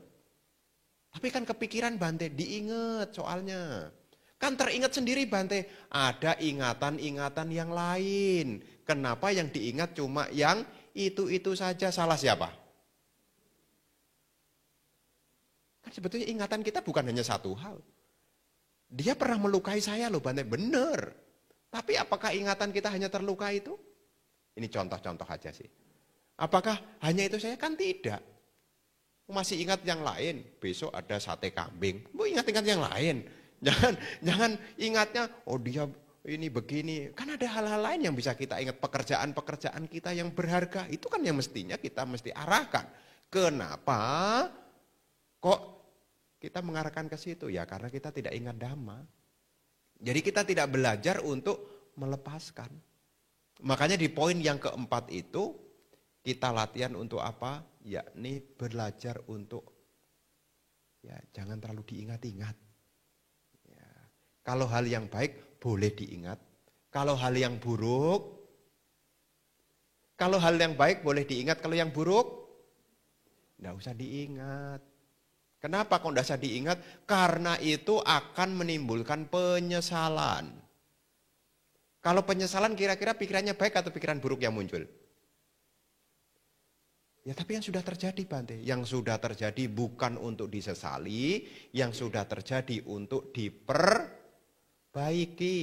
Tapi kan kepikiran Bante, diinget soalnya. Kan teringat sendiri Bante, ada ingatan-ingatan yang lain. Kenapa yang diingat cuma yang itu-itu saja? Salah siapa? Kan sebetulnya ingatan kita bukan hanya satu hal. Dia pernah melukai saya loh Bante, benar. Tapi apakah ingatan kita hanya terluka itu? Ini contoh-contoh aja sih. Apakah hanya itu saya? Kan tidak. Masih ingat yang lain. Besok ada sate kambing. Mau ingat-ingat yang lain. Jangan ingatnya, oh dia ini begini. Kan ada hal-hal lain yang bisa kita ingat. Pekerjaan-pekerjaan kita yang berharga. Itu kan yang mestinya kita mesti arahkan. Kenapa kok kita mengarahkan ke situ? Ya karena kita tidak ingat dhamma. Jadi kita tidak belajar untuk melepaskan. Makanya di poin yang keempat itu kita latihan untuk apa? Yakni belajar untuk ya jangan terlalu diingat-ingat. Ya, kalau hal yang baik boleh diingat. Kalau hal yang buruk, kalau hal yang baik boleh diingat. Kalau yang buruk, tidak usah diingat. Kenapa kok tidak usah diingat? Karena itu akan menimbulkan penyesalan. Kalau penyesalan kira-kira pikirannya baik atau pikiran buruk yang muncul? Ya tapi yang sudah terjadi Bante. Yang sudah terjadi bukan untuk disesali. Yang sudah terjadi untuk diperbaiki.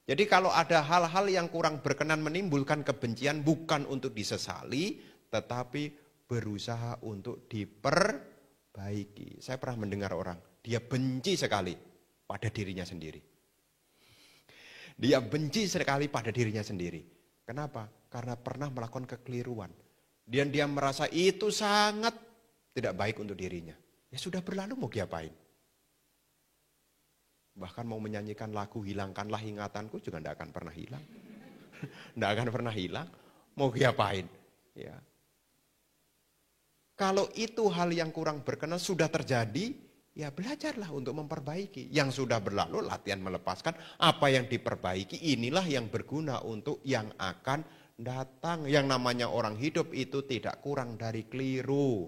Jadi kalau ada hal-hal yang kurang berkenan menimbulkan kebencian bukan untuk disesali. Tetapi berusaha untuk diperbaiki. Saya pernah mendengar orang, dia benci sekali pada dirinya sendiri. Dia benci sekali pada dirinya sendiri. Kenapa? Karena pernah melakukan kekeliruan. Dan dia merasa itu sangat tidak baik untuk dirinya. Ya sudah berlalu mau diapain? Bahkan mau menyanyikan lagu hilangkanlah ingatanku juga tidak akan pernah hilang. Tidak akan pernah hilang. Mau diapain? Ya. Kalau itu hal yang kurang berkenan sudah terjadi, ya belajarlah untuk memperbaiki. Yang sudah berlalu latihan melepaskan, apa yang diperbaiki inilah yang berguna untuk yang akan datang. Yang namanya orang hidup itu tidak kurang dari keliru.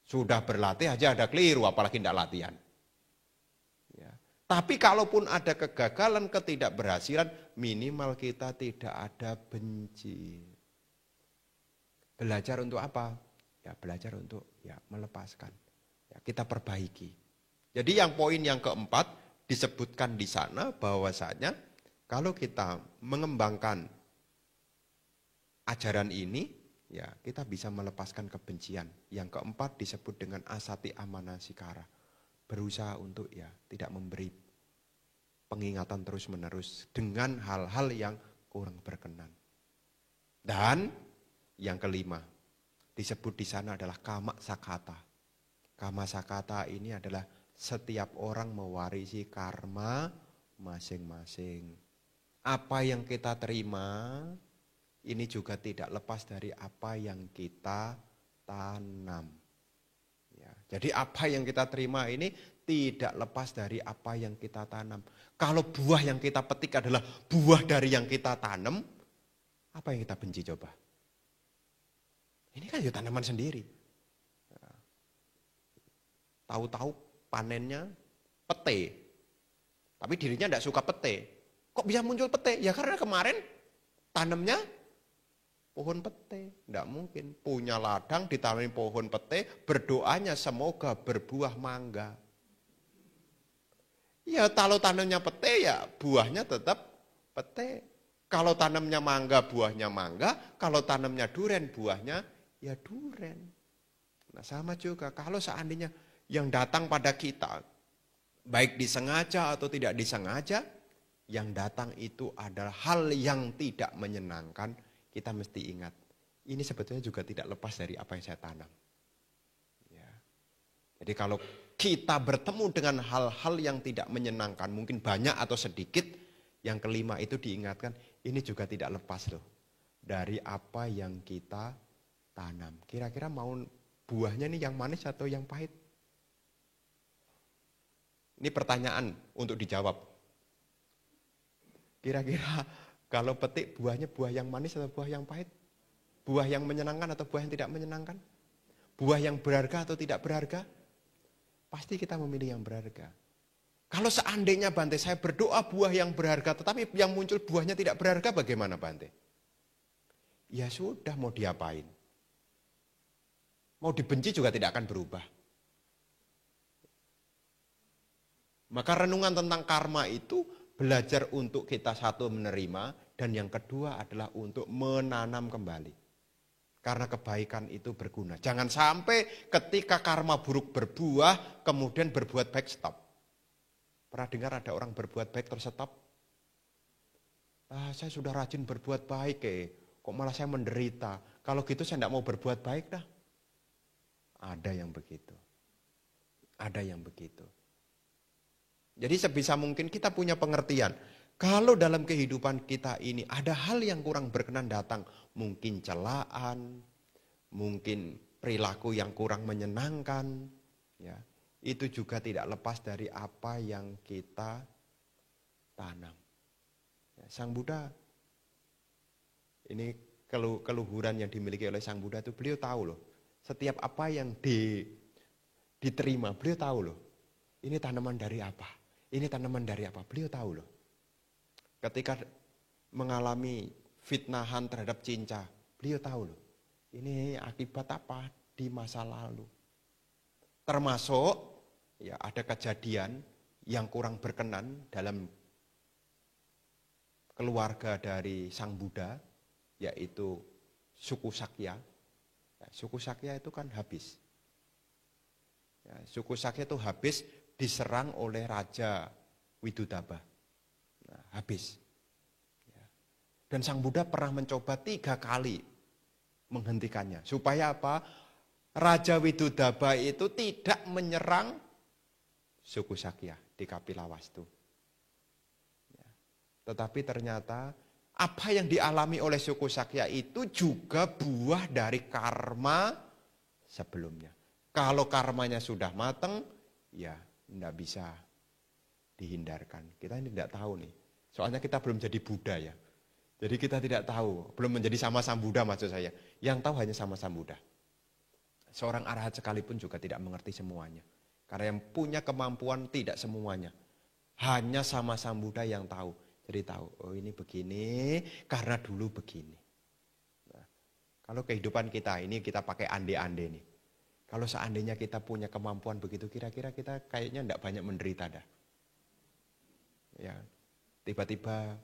Sudah berlatih aja ada keliru, apalagi tidak latihan. Ya. Tapi kalaupun ada kegagalan, ketidakberhasilan, minimal kita tidak ada benci. Belajar untuk apa? Ya belajar untuk ya melepaskan. Ya, kita perbaiki. Jadi yang poin yang keempat disebutkan di sana bahwasanya kalau kita mengembangkan ajaran ini, ya kita bisa melepaskan kebencian. Yang keempat disebut dengan asati amanasikara. Berusaha untuk ya tidak memberi pengingatan terus-menerus dengan hal-hal yang kurang berkenan. Dan yang kelima disebut di sana adalah kama sakata. Kama sakata ini adalah setiap orang mewarisi karma masing-masing. Apa yang kita terima ini juga tidak lepas dari apa yang kita tanam. Ya, jadi apa yang kita terima ini tidak lepas dari apa yang kita tanam. Kalau buah yang kita petik adalah buah dari yang kita tanam, apa yang kita benci coba? Ini kan ya tanaman sendiri. Ya. Tahu-tahu panennya pete, tapi dirinya tidak suka pete. Kok bisa muncul pete? Ya karena kemarin tanamnya pohon pete. Tidak mungkin. Punya ladang ditanami pohon pete, berdoanya semoga berbuah mangga. Ya kalau tanamnya pete ya buahnya tetap pete. Kalau tanamnya mangga buahnya mangga, kalau tanamnya duren buahnya ya duren. Nah sama juga kalau seandainya yang datang pada kita, baik disengaja atau tidak disengaja, yang datang itu adalah hal yang tidak menyenangkan, kita mesti ingat, ini sebetulnya juga tidak lepas dari apa yang saya tanam. Ya. Jadi kalau kita bertemu dengan hal-hal yang tidak menyenangkan, mungkin banyak atau sedikit, yang kelima itu diingatkan, ini juga tidak lepas loh dari apa yang kita tanam. Kira-kira mau buahnya nih yang manis atau yang pahit? Ini pertanyaan untuk dijawab. Kira-kira kalau petik buahnya buah yang manis atau buah yang pahit? Buah yang menyenangkan atau buah yang tidak menyenangkan? Buah yang berharga atau tidak berharga? Pasti kita memilih yang berharga. Kalau seandainya Bante saya berdoa buah yang berharga tetapi yang muncul buahnya tidak berharga, bagaimana Bante? Ya sudah, mau diapain? Mau dibenci juga tidak akan berubah. Maka renungan tentang karma itu belajar untuk kita satu menerima dan yang kedua adalah untuk menanam kembali. Karena kebaikan itu berguna. Jangan sampai ketika karma buruk berbuah kemudian berbuat baik stop. Pernah dengar ada orang berbuat baik terus stop? Saya sudah rajin berbuat baik kok malah saya menderita. Kalau gitu saya tidak mau berbuat baik dah. Ada yang begitu. Ada yang begitu. Jadi sebisa mungkin kita punya pengertian. Kalau dalam kehidupan kita ini ada hal yang kurang berkenan datang. Mungkin celaan, mungkin perilaku yang kurang menyenangkan. Ya, itu juga tidak lepas dari apa yang kita tanam. Ya, Sang Buddha, ini keluhuran yang dimiliki oleh Sang Buddha itu beliau tahu loh. Setiap apa yang diterima, beliau tahu loh. Ini tanaman dari apa? Ini tanaman dari apa? Beliau tahu loh. Ketika mengalami fitnahan terhadap cinta, beliau tahu loh. Ini akibat apa di masa lalu. Termasuk ya ada kejadian yang kurang berkenan dalam keluarga dari Sang Buddha, yaitu suku Sakya. Ya, suku Sakya itu kan habis. Ya, suku Sakya itu habis diserang oleh Raja Widudaba. Nah, habis. Ya. Dan Sang Buddha pernah mencoba 3 kali menghentikannya. Supaya apa? Raja Widudaba itu tidak menyerang suku Sakya di Kapilawastu. Ya. Tetapi ternyata apa yang dialami oleh suku Sakya itu juga buah dari karma sebelumnya. Kalau karmanya sudah matang, ya tidak bisa dihindarkan. Kita ini tidak tahu nih. Soalnya kita belum jadi Buddha ya. Jadi kita tidak tahu. Belum menjadi sama Sang Buddha maksud saya. Yang tahu hanya sama Sang Buddha. Seorang arahat sekalipun juga tidak mengerti semuanya. Karena yang punya kemampuan tidak semuanya. Hanya sama Sang Buddha yang tahu. Jadi tahu, oh ini begini karena dulu begini. Nah, kalau kehidupan kita ini kita pakai ande-ande nih. Kalau seandainya kita punya kemampuan begitu, kira-kira kita kayaknya enggak banyak menderita dah. Ya, tiba-tiba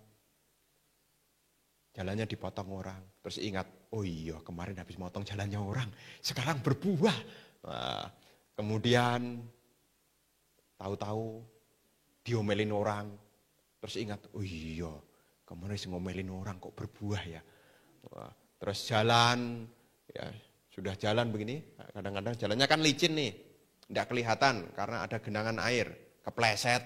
jalannya dipotong orang, terus ingat, oh iya kemarin habis motong jalannya orang, sekarang berbuah. Nah, kemudian tahu-tahu diomelin orang, terus ingat, oh iya kemarin ngomelin orang kok berbuah ya. Wah, terus jalan, ya sudah jalan begini, kadang-kadang jalannya kan licin nih, tidak kelihatan karena ada genangan air, kepleset.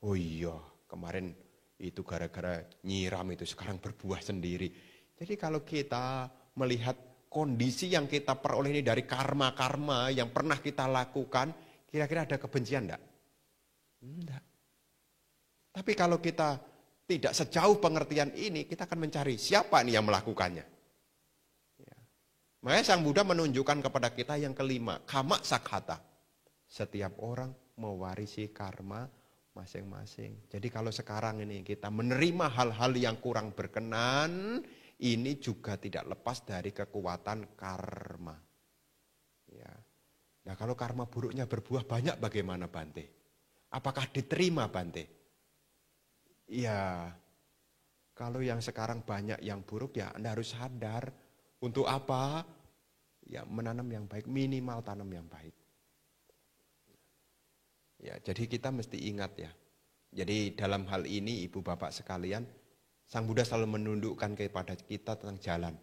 Oh iya, kemarin itu gara-gara nyiram itu sekarang berbuah sendiri. Jadi kalau kita melihat kondisi yang kita peroleh ini dari karma-karma yang pernah kita lakukan, kira-kira ada kebencian enggak? Enggak. Tapi kalau kita tidak sejauh pengertian ini, kita akan mencari siapa nih yang melakukannya. Makanya Sang Buddha menunjukkan kepada kita yang kelima, kama sakhata. Setiap orang mewarisi karma masing-masing. Jadi kalau sekarang ini kita menerima hal-hal yang kurang berkenan, ini juga tidak lepas dari kekuatan karma. Ya. Nah kalau karma buruknya berbuah banyak bagaimana Bante? Apakah diterima Bante? Ya, kalau yang sekarang banyak yang buruk ya Anda harus sadar. Untuk apa? Ya menanam yang baik, minimal tanam yang baik. Ya, jadi kita mesti ingat ya. Jadi dalam hal ini ibu bapak sekalian, Sang Buddha selalu menundukkan kepada kita tentang jalan.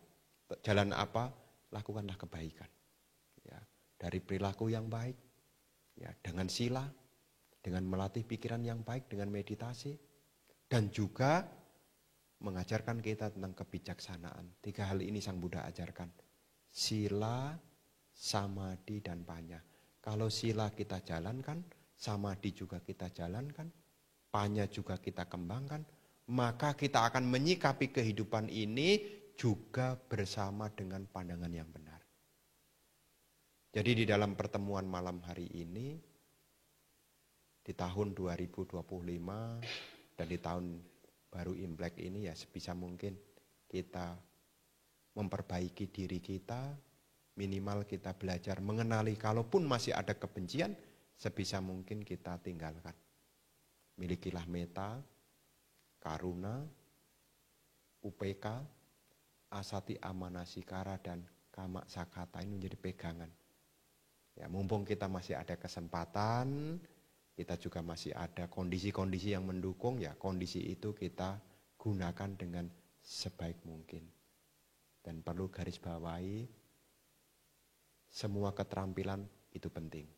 Jalan apa? Lakukanlah kebaikan. Ya, dari perilaku yang baik, ya dengan sila, dengan melatih pikiran yang baik, dengan meditasi, dan juga mengajarkan kita tentang kebijaksanaan. 3 hal ini Sang Buddha ajarkan. Sila, samadhi, dan panya. Kalau sila kita jalankan, samadhi juga kita jalankan, panya juga kita kembangkan, maka kita akan menyikapi kehidupan ini juga bersama dengan pandangan yang benar. Jadi di dalam pertemuan malam hari ini, di tahun 2025 dan di tahun baru Imlek ini ya sebisa mungkin kita memperbaiki diri kita, minimal kita belajar mengenali kalaupun masih ada kebencian, sebisa mungkin kita tinggalkan. Milikilah metta, karuna, UPK, asati amanasikara, dan kama sakhata ini menjadi pegangan. Ya, mumpung kita masih ada kesempatan, kita juga masih ada kondisi-kondisi yang mendukung, ya kondisi itu kita gunakan dengan sebaik mungkin. Dan perlu garis bawahi, semua keterampilan itu penting.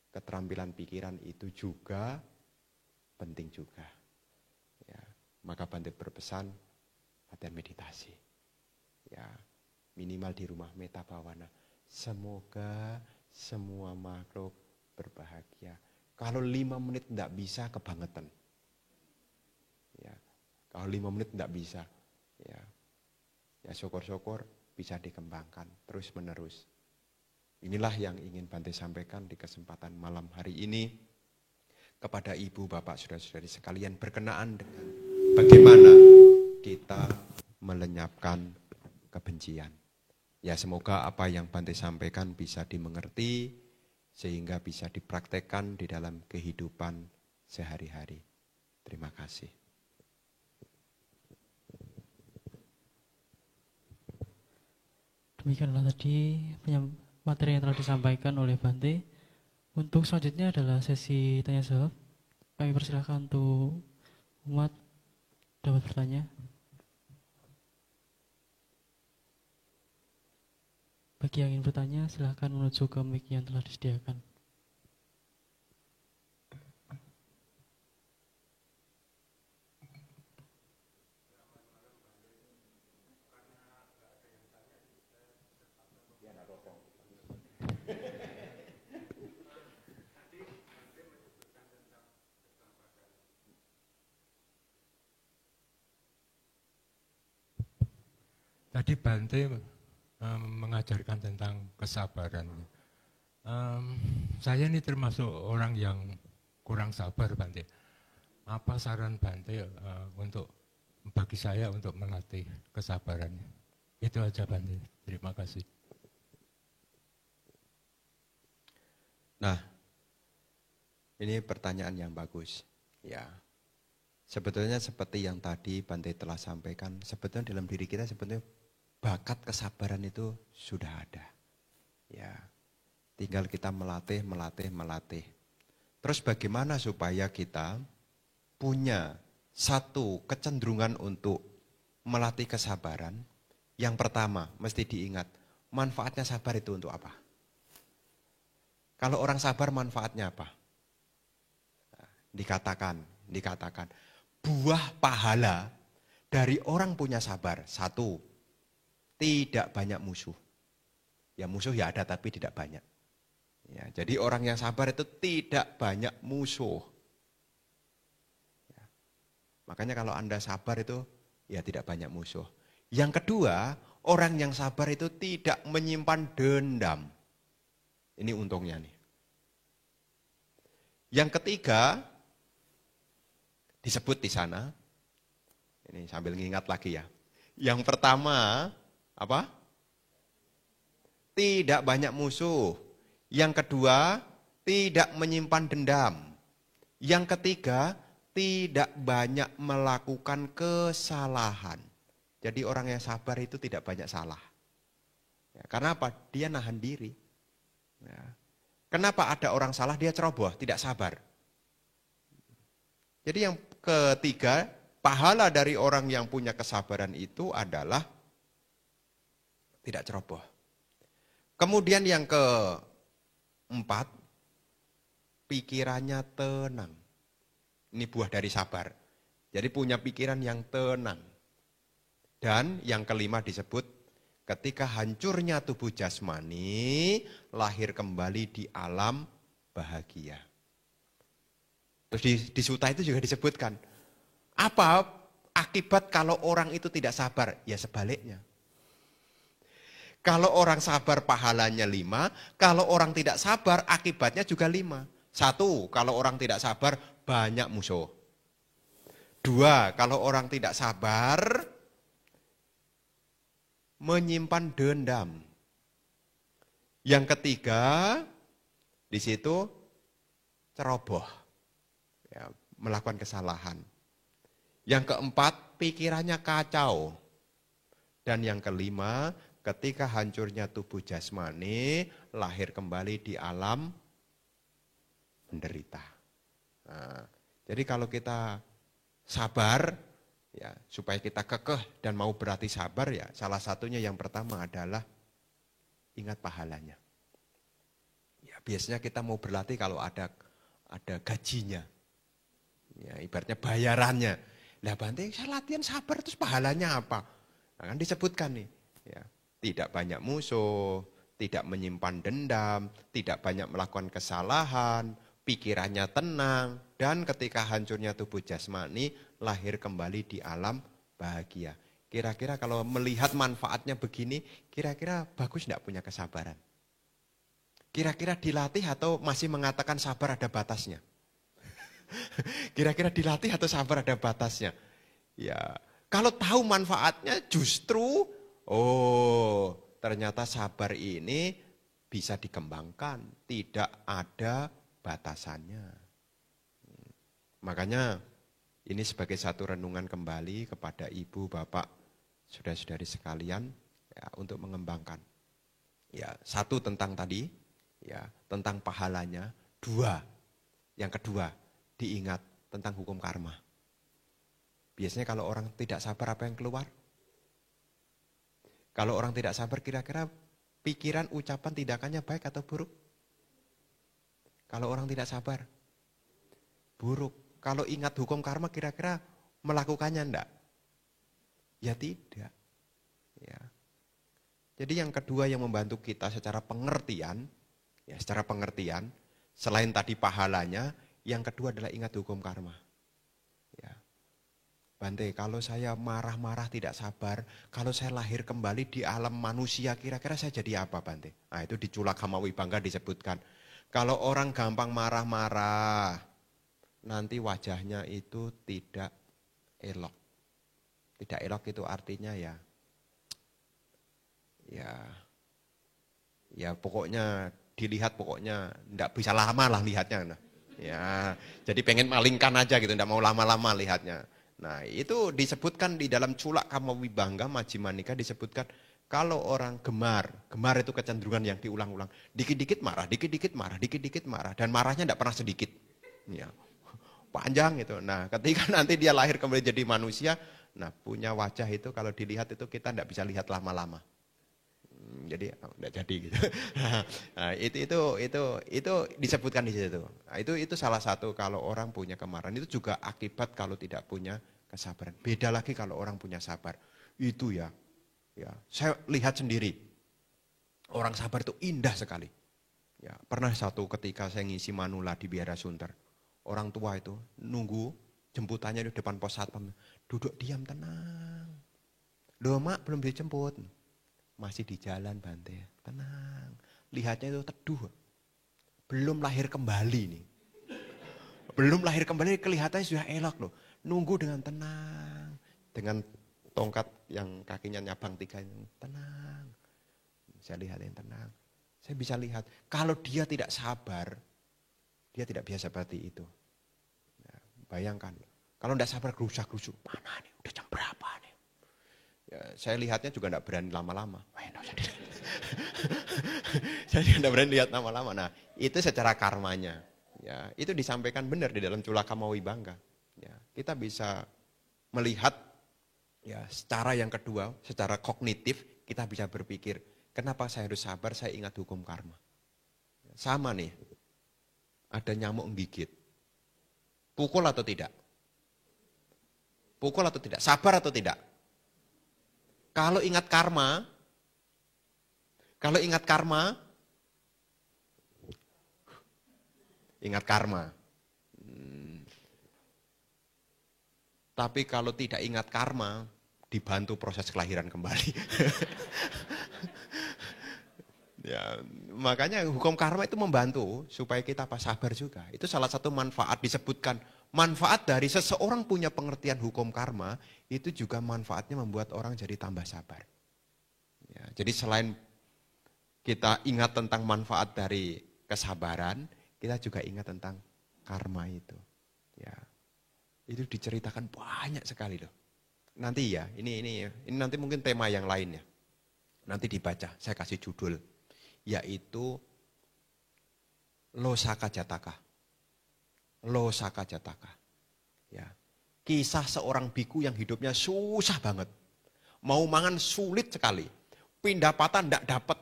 Keterampilan pikiran itu juga penting juga. Ya, maka Bante berpesan latihan meditasi. Ya, minimal di rumah metta bhavana. Semoga semua makhluk berbahagia. Kalau 5 menit tidak bisa kebangetan. Ya, kalau 5 menit tidak bisa, ya syukur-syukur bisa dikembangkan terus menerus. Inilah yang ingin Bante sampaikan di kesempatan malam hari ini kepada ibu, bapak, saudara-saudari sekalian berkenaan dengan bagaimana kita melenyapkan kebencian. Ya semoga apa yang Bante sampaikan bisa dimengerti sehingga bisa dipraktekkan di dalam kehidupan sehari-hari. Terima kasih. Demikianlah tadi materi yang telah disampaikan oleh Bante. Untuk selanjutnya adalah sesi tanya jawab. Kami persilakan untuk umat dapat bertanya. Bagi yang ingin bertanya, silakan menuju ke mic yang telah disediakan. Tadi Bante mengajarkan tentang kesabaran. Saya ini termasuk orang yang kurang sabar Bante. Apa saran Bante untuk bagi saya untuk melatih kesabarannya? Itu aja Bante. Terima kasih. Ini pertanyaan yang bagus. Ya. Sebetulnya seperti yang tadi Bante telah sampaikan, sebetulnya dalam diri kita sebetulnya bakat kesabaran itu sudah ada. Ya. Tinggal kita melatih. Terus bagaimana supaya kita punya satu kecenderungan untuk melatih kesabaran? Yang pertama, mesti diingat, manfaatnya sabar itu untuk apa? Kalau orang sabar manfaatnya apa? Dikatakan, buah pahala dari orang punya sabar. Satu, tidak banyak musuh. Ya musuh ya ada tapi tidak banyak. Ya, jadi orang yang sabar itu tidak banyak musuh. Ya. Makanya kalau Anda sabar itu ya tidak banyak musuh. Yang kedua, orang yang sabar itu tidak menyimpan dendam. Ini untungnya nih. Yang ketiga, disebut di sana, ini sambil ngingat lagi ya. Yang pertama, apa? Tidak banyak musuh. Yang kedua, tidak menyimpan dendam. Yang ketiga, tidak banyak melakukan kesalahan. Jadi orang yang sabar itu tidak banyak salah. Ya, karena apa? Dia nahan diri. Ya. Kenapa ada orang salah dia ceroboh, tidak sabar? Jadi yang ketiga, pahala dari orang yang punya kesabaran itu adalah tidak ceroboh. Kemudian yang keempat, pikirannya tenang. Ini buah dari sabar. Jadi punya pikiran yang tenang. Dan yang kelima disebut, ketika hancurnya tubuh jasmani, lahir kembali di alam bahagia. Terus di suta itu juga disebutkan, apa akibat kalau orang itu tidak sabar? Ya sebaliknya. Kalau orang sabar pahalanya 5, kalau orang tidak sabar akibatnya juga 5. 1, kalau orang tidak sabar banyak musuh. 2, kalau orang tidak sabar menyimpan dendam. Yang ketiga, di situ ceroboh, ya, melakukan kesalahan. Yang keempat, pikirannya kacau. Dan yang kelima, ketika hancurnya tubuh jasmani, lahir kembali di alam menderita. Nah, jadi kalau kita sabar, ya, supaya kita kekeh dan mau berarti sabar, ya salah satunya yang pertama adalah ingat pahalanya. Ya, biasanya kita mau berlatih kalau ada gajinya. Ya, ibaratnya bayarannya. Lah Bante, saya latihan sabar terus pahalanya apa? Nah, kan disebutkan nih, ya, tidak banyak musuh, tidak menyimpan dendam, tidak banyak melakukan kesalahan, pikirannya tenang, dan ketika hancurnya tubuh jasmani, lahir kembali di alam bahagia. Kira-kira kalau melihat manfaatnya begini, kira-kira bagus enggak punya kesabaran? Kira-kira dilatih atau masih mengatakan sabar ada batasnya? Kira-kira dilatih atau sabar ada batasnya? Ya, kalau tahu manfaatnya justru, oh ternyata sabar ini bisa dikembangkan, tidak ada batasannya. Makanya ini sebagai satu renungan kembali kepada ibu, bapak, saudara-saudari sekalian, ya, untuk mengembangkan. Ya, satu tentang tadi, ya, tentang pahalanya. 2, yang kedua diingat tentang hukum karma. Biasanya kalau orang tidak sabar apa yang keluar? Kalau orang tidak sabar kira-kira pikiran, ucapan, tindakannya baik atau buruk? Kalau orang tidak sabar, buruk. Kalau ingat hukum karma kira-kira melakukannya enggak? Ya tidak. Ya. Jadi yang kedua yang membantu kita secara pengertian, ya secara pengertian, selain tadi pahalanya, yang kedua adalah ingat hukum karma. Ya. Bante, kalau saya marah-marah tidak sabar, kalau saya lahir kembali di alam manusia, kira-kira saya jadi apa Bante? Nah itu di Culak Hamawi Bangga disebutkan. Kalau orang gampang marah-marah, nanti wajahnya itu tidak elok. Tidak elok itu artinya ya pokoknya dilihat pokoknya tidak bisa lama lah lihatnya. Nah. Ya, jadi pengen malingkan aja gitu, tidak mau lama-lama lihatnya. Nah, itu disebutkan di dalam Culak Kamawibangga Majjimanika disebutkan kalau orang gemar itu kecenderungan yang diulang-ulang. Dikit-dikit marah, dikit-dikit marah, dikit-dikit marah. Dan marahnya tidak pernah sedikit. Ya, panjang itu. Nah, ketika nanti dia lahir kembali jadi manusia, nah punya wajah itu kalau dilihat itu kita tidak bisa lihat lama-lama. Jadi enggak jadi gitu. Nah, itu disebutkan di situ. Nah, itu salah satu kalau orang punya kemarahan itu juga akibat kalau tidak punya kesabaran. Beda lagi kalau orang punya sabar. Itu ya saya lihat sendiri. Orang sabar itu indah sekali. Ya, pernah satu ketika saya ngisi manula di Biara Sunter. Orang tua itu nunggu jemputannya di depan pos satpam. Duduk diam tenang. Loh mak belum dijemput. Masih di jalan Bante, tenang. Lihatnya itu teduh. Belum lahir kembali nih. Belum lahir kembali kelihatannya sudah elok loh. Nunggu dengan tenang. Dengan tongkat yang kakinya nyabang 3 ini. Tenang. Saya lihat yang tenang. Saya bisa lihat. Kalau dia tidak sabar, dia tidak biasa seperti itu. Nah, bayangkan. Kalau tidak sabar gerusak-gerusuk. Mana nih? Udah jam berapa nih? Ya, saya lihatnya juga tidak berani lama-lama. Saya tidak berani lihat lama-lama. Nah, itu secara karmanya. Ya, itu disampaikan benar di dalam Culaka Mawibangga. Ya, kita bisa melihat ya secara yang kedua, secara kognitif kita bisa berpikir, kenapa saya harus sabar? Saya ingat hukum karma. Sama nih. Ada nyamuk gigit. Pukul atau tidak? Pukul atau tidak? Sabar atau tidak? Kalau ingat karma, ingat karma. Tapi kalau tidak ingat karma, dibantu proses kelahiran kembali. Ya, makanya hukum karma itu membantu supaya kita sabar juga. Itu salah satu manfaat disebutkan. Manfaat dari seseorang punya pengertian hukum karma, itu juga manfaatnya membuat orang jadi tambah sabar. Ya, jadi selain kita ingat tentang manfaat dari kesabaran, kita juga ingat tentang karma itu. Ya, itu diceritakan banyak sekali loh. Nanti ya, ini nanti mungkin tema yang lain ya. Nanti dibaca, saya kasih judul, yaitu Losaka Jataka. Losaka Jataka. Ya. Kisah seorang biku yang hidupnya susah banget. Mau mangan sulit sekali. Pindah patah enggak dapat.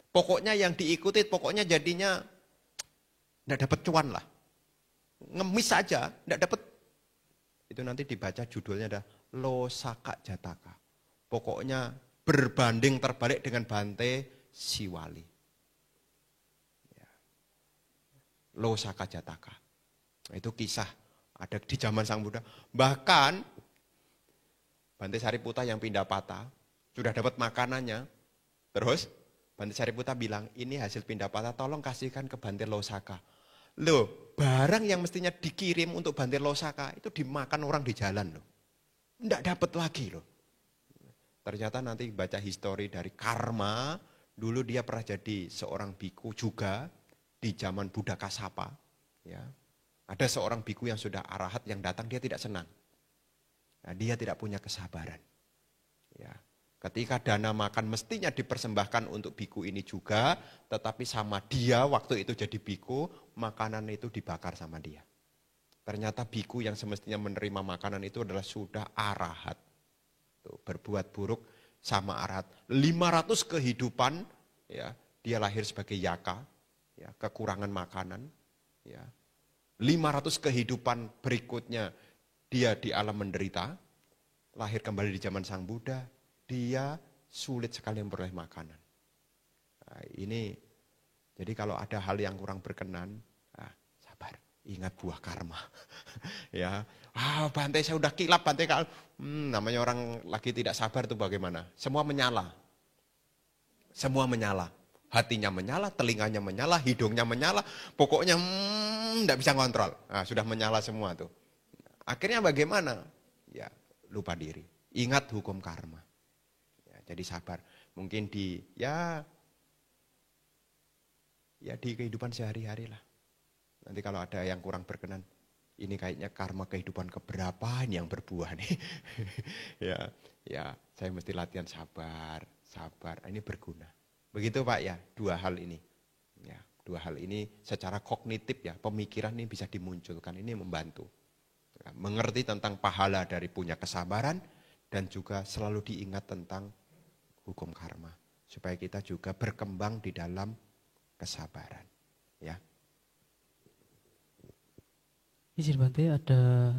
Pokoknya yang diikuti, pokoknya jadinya enggak dapat cuan lah. Ngemis saja, enggak dapat. Itu nanti dibaca judulnya ada Losaka Jataka. Pokoknya berbanding terbalik dengan Bante Siwali. Ya. Losaka Jataka. Itu kisah ada di zaman Sang Buddha. Bahkan Bante Sariputta yang pindah patah sudah dapat makanannya. Terus Bante Sariputta bilang, ini hasil pindah patah, tolong kasihkan ke Bante Losaka. Loh, barang yang mestinya dikirim untuk Bante Losaka itu dimakan orang di jalan loh. Enggak dapat lagi loh. Ternyata nanti baca histori dari karma, dulu dia pernah jadi seorang biku juga di zaman Buddha Kasapa. Ya. Ada seorang biku yang sudah arahat yang datang, dia tidak senang. Nah, dia tidak punya kesabaran. Ya. Ketika dana makan mestinya dipersembahkan untuk biku ini juga, tetapi sama dia waktu itu jadi biku, makanan itu dibakar sama dia. Ternyata biku yang semestinya menerima makanan itu adalah sudah arahat. Tuh, berbuat buruk sama arahat. 500 kehidupan, ya, dia lahir sebagai yaka, ya, kekurangan makanan. Ya. 500 kehidupan berikutnya dia di alam menderita, lahir kembali di zaman Sang Buddha, dia sulit sekali memperoleh makanan. Nah, ini, jadi kalau ada hal yang kurang berkenan, sabar, ingat buah karma. Ya, Bante saya udah kilap, Bante kalau namanya orang lagi tidak sabar itu bagaimana? Semua menyala. Semua menyala. Hatinya menyala, telinganya menyala, hidungnya menyala, pokoknya enggak bisa ngontrol. Nah, sudah menyala semua tuh. Akhirnya bagaimana? Ya, lupa diri. Ingat hukum karma. Ya, jadi sabar. Mungkin di kehidupan sehari-hari lah. Nanti kalau ada yang kurang berkenan, ini kayaknya karma kehidupan keberapa ini yang berbuah nih. ya, saya mesti latihan sabar. Ini berguna. Begitu Pak ya, dua hal ini. Ya, dua hal ini secara kognitif ya, pemikiran ini bisa dimunculkan, ini membantu. Ya, mengerti tentang pahala dari punya kesabaran dan juga selalu diingat tentang hukum karma. Supaya kita juga berkembang di dalam kesabaran. Ya. Izin Bante, ada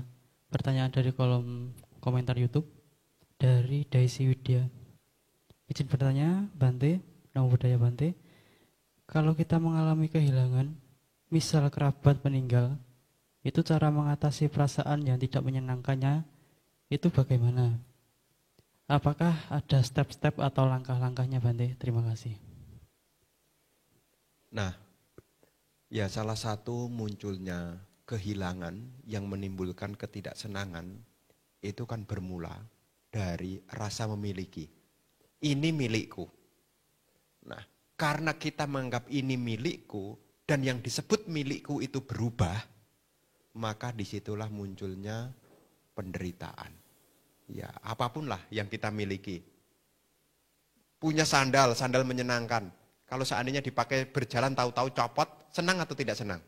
pertanyaan dari kolom komentar YouTube dari Daisy Widya. Izin bertanya, Bante, Namo Buddhaya Bante, kalau kita mengalami kehilangan, misal kerabat meninggal, itu cara mengatasi perasaan yang tidak menyenangkannya, itu bagaimana? Apakah ada step-step atau langkah-langkahnya Bante? Terima kasih. Nah, ya salah satu munculnya kehilangan yang menimbulkan ketidaksenangan itu kan bermula dari rasa memiliki. Ini milikku. Nah, karena kita menganggap ini milikku dan yang disebut milikku itu berubah, maka disitulah munculnya penderitaan. Ya, apapun lah yang kita miliki. Punya sandal menyenangkan. Kalau seandainya dipakai berjalan tahu-tahu copot, senang atau tidak senang?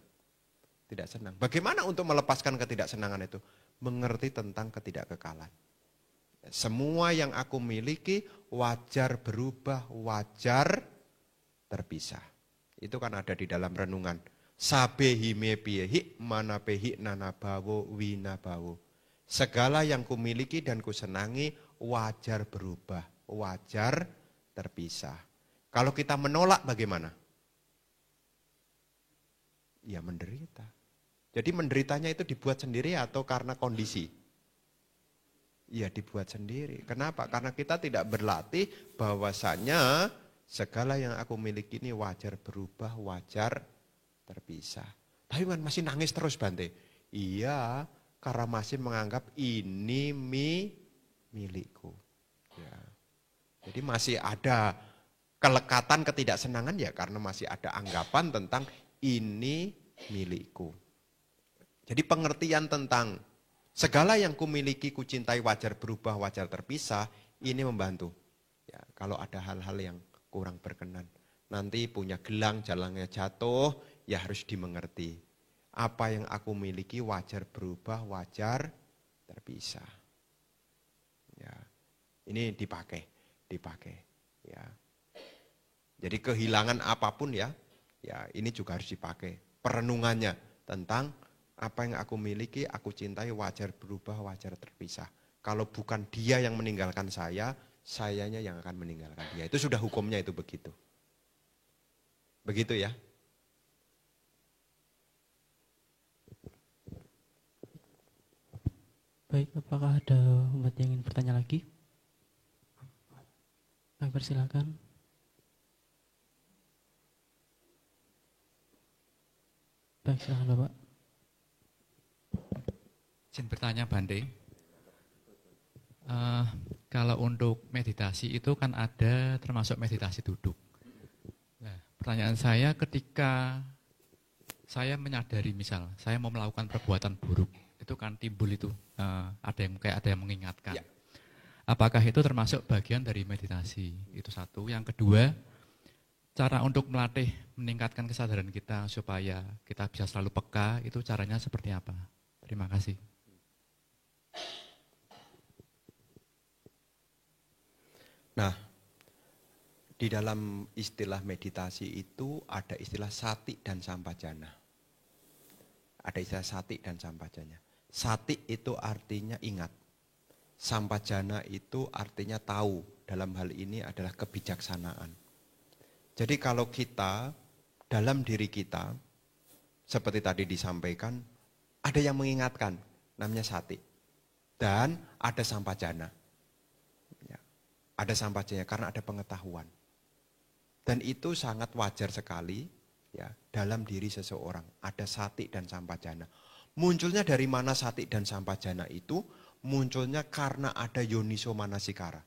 Tidak senang. Bagaimana untuk melepaskan ketidaksenangan itu? Mengerti tentang ketidakkekalan. Semua yang aku miliki wajar berubah, wajar terpisah. Itu kan ada di dalam renungan. Sabehi mepiehi manapehi nanabawo winabawo. Segala yang kumiliki dan kusenangi wajar berubah, wajar terpisah. Kalau kita menolak bagaimana? Ya menderita. Jadi menderitanya itu dibuat sendiri atau karena kondisi? Ya dibuat sendiri. Kenapa? Karena kita tidak berlatih bahwasanya segala yang aku miliki ini wajar berubah, wajar terpisah. Tapi kan masih nangis terus Bante. Iya, karena masih menganggap ini milikku. Ya. Jadi masih ada kelekatan ketidaksenangan ya karena masih ada anggapan tentang ini milikku. Jadi pengertian tentang segala yang kumiliki, kucintai, wajar berubah, wajar terpisah, ini membantu. Ya, kalau ada hal-hal yang kurang berkenan. Nanti punya gelang, jalannya jatuh, ya harus dimengerti. Apa yang aku miliki wajar berubah, wajar terpisah. Ya, ini dipakai. Ya. Jadi kehilangan apapun ya ini juga harus dipakai. Perenungannya tentang apa yang aku miliki, aku cintai, wajar berubah, wajar terpisah. Kalau bukan dia yang meninggalkan sayanya yang akan meninggalkan dia. Itu sudah hukumnya itu begitu. Begitu ya. Baik, apakah ada umat yang ingin bertanya lagi? Kami persilakan. Baik, silakan Bapak. Izin bertanya Bante, kalau untuk meditasi itu kan ada termasuk meditasi duduk. Nah, pertanyaan saya ketika saya menyadari misal saya mau melakukan perbuatan buruk, itu kan timbul itu ada yang mengingatkan. Ya. Apakah itu termasuk bagian dari meditasi? Itu satu. Yang kedua, cara untuk melatih meningkatkan kesadaran kita supaya kita bisa selalu peka, itu caranya seperti apa? Terima kasih. Nah, di dalam istilah meditasi itu ada istilah sati dan sampajana. Ada istilah sati dan sampajana. Sati itu artinya ingat. Sampajana itu artinya tahu. Dalam hal ini adalah kebijaksanaan. Jadi kalau kita dalam diri kita, seperti tadi disampaikan, ada yang mengingatkan, namanya sati. Dan ada sampajana. Ya, ada sampajana karena ada pengetahuan. Dan itu sangat wajar sekali ya dalam diri seseorang. Ada sati dan sampajana. Munculnya dari mana sati dan sampajana itu? Munculnya karena ada yoniso manasikara.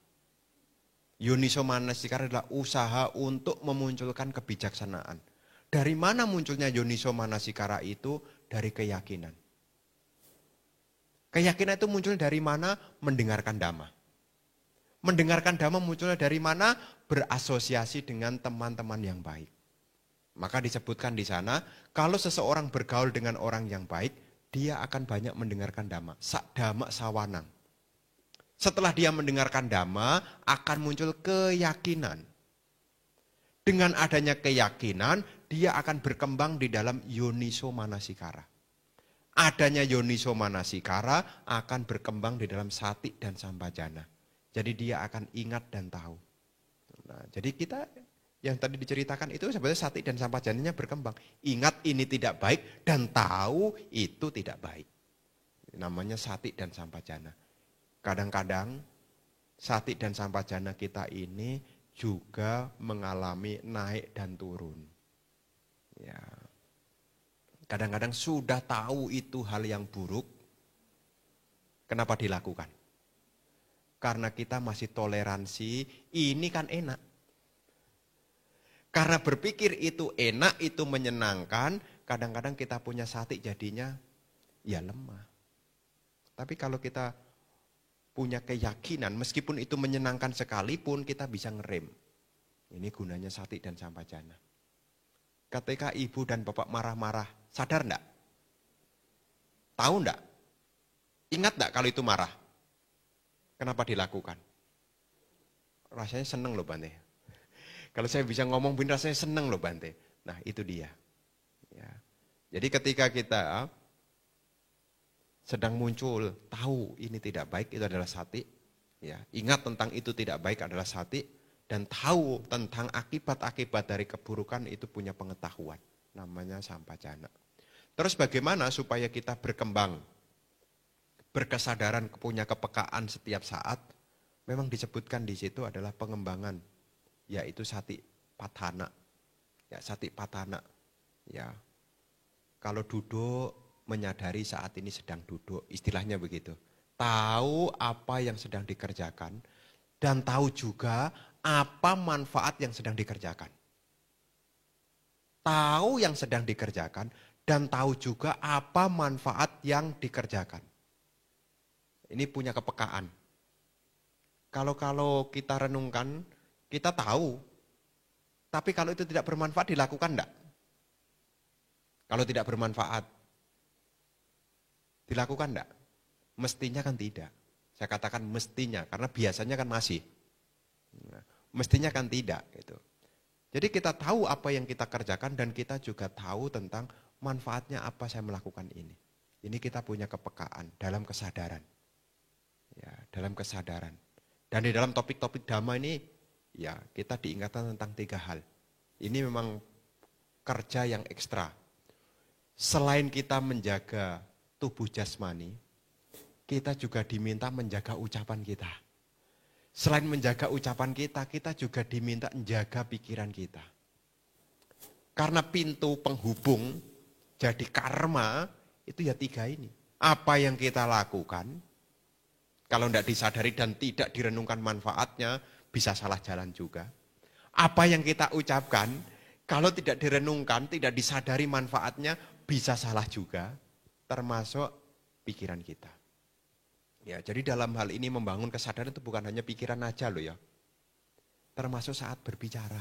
Yoniso manasikara adalah usaha untuk memunculkan kebijaksanaan. Dari mana munculnya yoniso manasikara itu? Dari keyakinan. Keyakinan itu muncul dari mana? Mendengarkan dhamma. Mendengarkan dhamma munculnya dari mana? Berasosiasi dengan teman-teman yang baik. Maka disebutkan di sana, kalau seseorang bergaul dengan orang yang baik, dia akan banyak mendengarkan dhamma. Dhamma sawanang. Setelah dia mendengarkan dhamma, akan muncul keyakinan. Dengan adanya keyakinan, dia akan berkembang di dalam yoniso manasikara. Adanya yoniso manasikara akan berkembang di dalam sati dan sampajana. Jadi dia akan ingat dan tahu. Nah, jadi kita yang tadi diceritakan itu sebenarnya sati dan sampajananya berkembang. Ingat ini tidak baik dan tahu itu tidak baik. Namanya sati dan sampajana. Kadang-kadang sati dan sampajana kita ini juga mengalami naik dan turun. Ya. Kadang-kadang sudah tahu itu hal yang buruk, kenapa dilakukan? Karena kita masih toleransi, ini kan enak. Karena berpikir itu enak, itu menyenangkan, kadang-kadang kita punya sati jadinya ya lemah. Tapi kalau kita punya keyakinan, meskipun itu menyenangkan sekalipun, kita bisa ngerem. Ini gunanya sati dan sampajana. Ketika ibu dan bapak marah-marah, sadar enggak? Tahu enggak? Ingat enggak kalau itu marah? Kenapa dilakukan? Rasanya seneng loh Bante. Kalau saya bisa ngomong bener rasanya seneng loh Bante. Nah itu dia. Ya. Jadi ketika kita sedang muncul, tahu ini tidak baik, itu adalah sati. Ya, ingat tentang itu tidak baik adalah sati. Dan tahu tentang akibat-akibat dari keburukan itu punya pengetahuan. Namanya sampajana. Terus bagaimana supaya kita berkembang? Berkesadaran, punya kepekaan setiap saat. Memang disebutkan di situ adalah pengembangan. Yaitu sati patana. Ya, sati patana. Ya. Kalau duduk, menyadari saat ini sedang duduk. Istilahnya begitu. Tahu apa yang sedang dikerjakan. Dan tahu juga apa manfaat yang sedang dikerjakan. Tahu yang sedang dikerjakan dan tahu juga apa manfaat yang dikerjakan. Ini punya kepekaan. Kalau kita renungkan, kita tahu. Tapi kalau itu tidak bermanfaat dilakukan enggak? Kalau tidak bermanfaat, dilakukan enggak? Mestinya kan tidak. Saya katakan mestinya, karena biasanya kan masih. Nah, mestinya kan tidak. Gitu. Jadi kita tahu apa yang kita kerjakan dan kita juga tahu tentang manfaatnya apa saya melakukan ini. Ini kita punya kepekaan dalam kesadaran. Ya, dalam kesadaran. Dan di dalam topik-topik dhamma ini, ya kita diingatkan tentang 3 hal. Ini memang kerja yang ekstra. Selain kita menjaga tubuh jasmani, kita juga diminta menjaga ucapan kita. Selain menjaga ucapan kita, kita juga diminta menjaga pikiran kita. Karena pintu penghubung jadi karma, itu ya 3 ini. Apa yang kita lakukan, kalau tidak disadari dan tidak direnungkan manfaatnya, bisa salah jalan juga. Apa yang kita ucapkan, kalau tidak direnungkan, tidak disadari manfaatnya, bisa salah juga, termasuk pikiran kita. Ya, jadi dalam hal ini membangun kesadaran itu bukan hanya pikiran aja loh ya. Termasuk saat berbicara.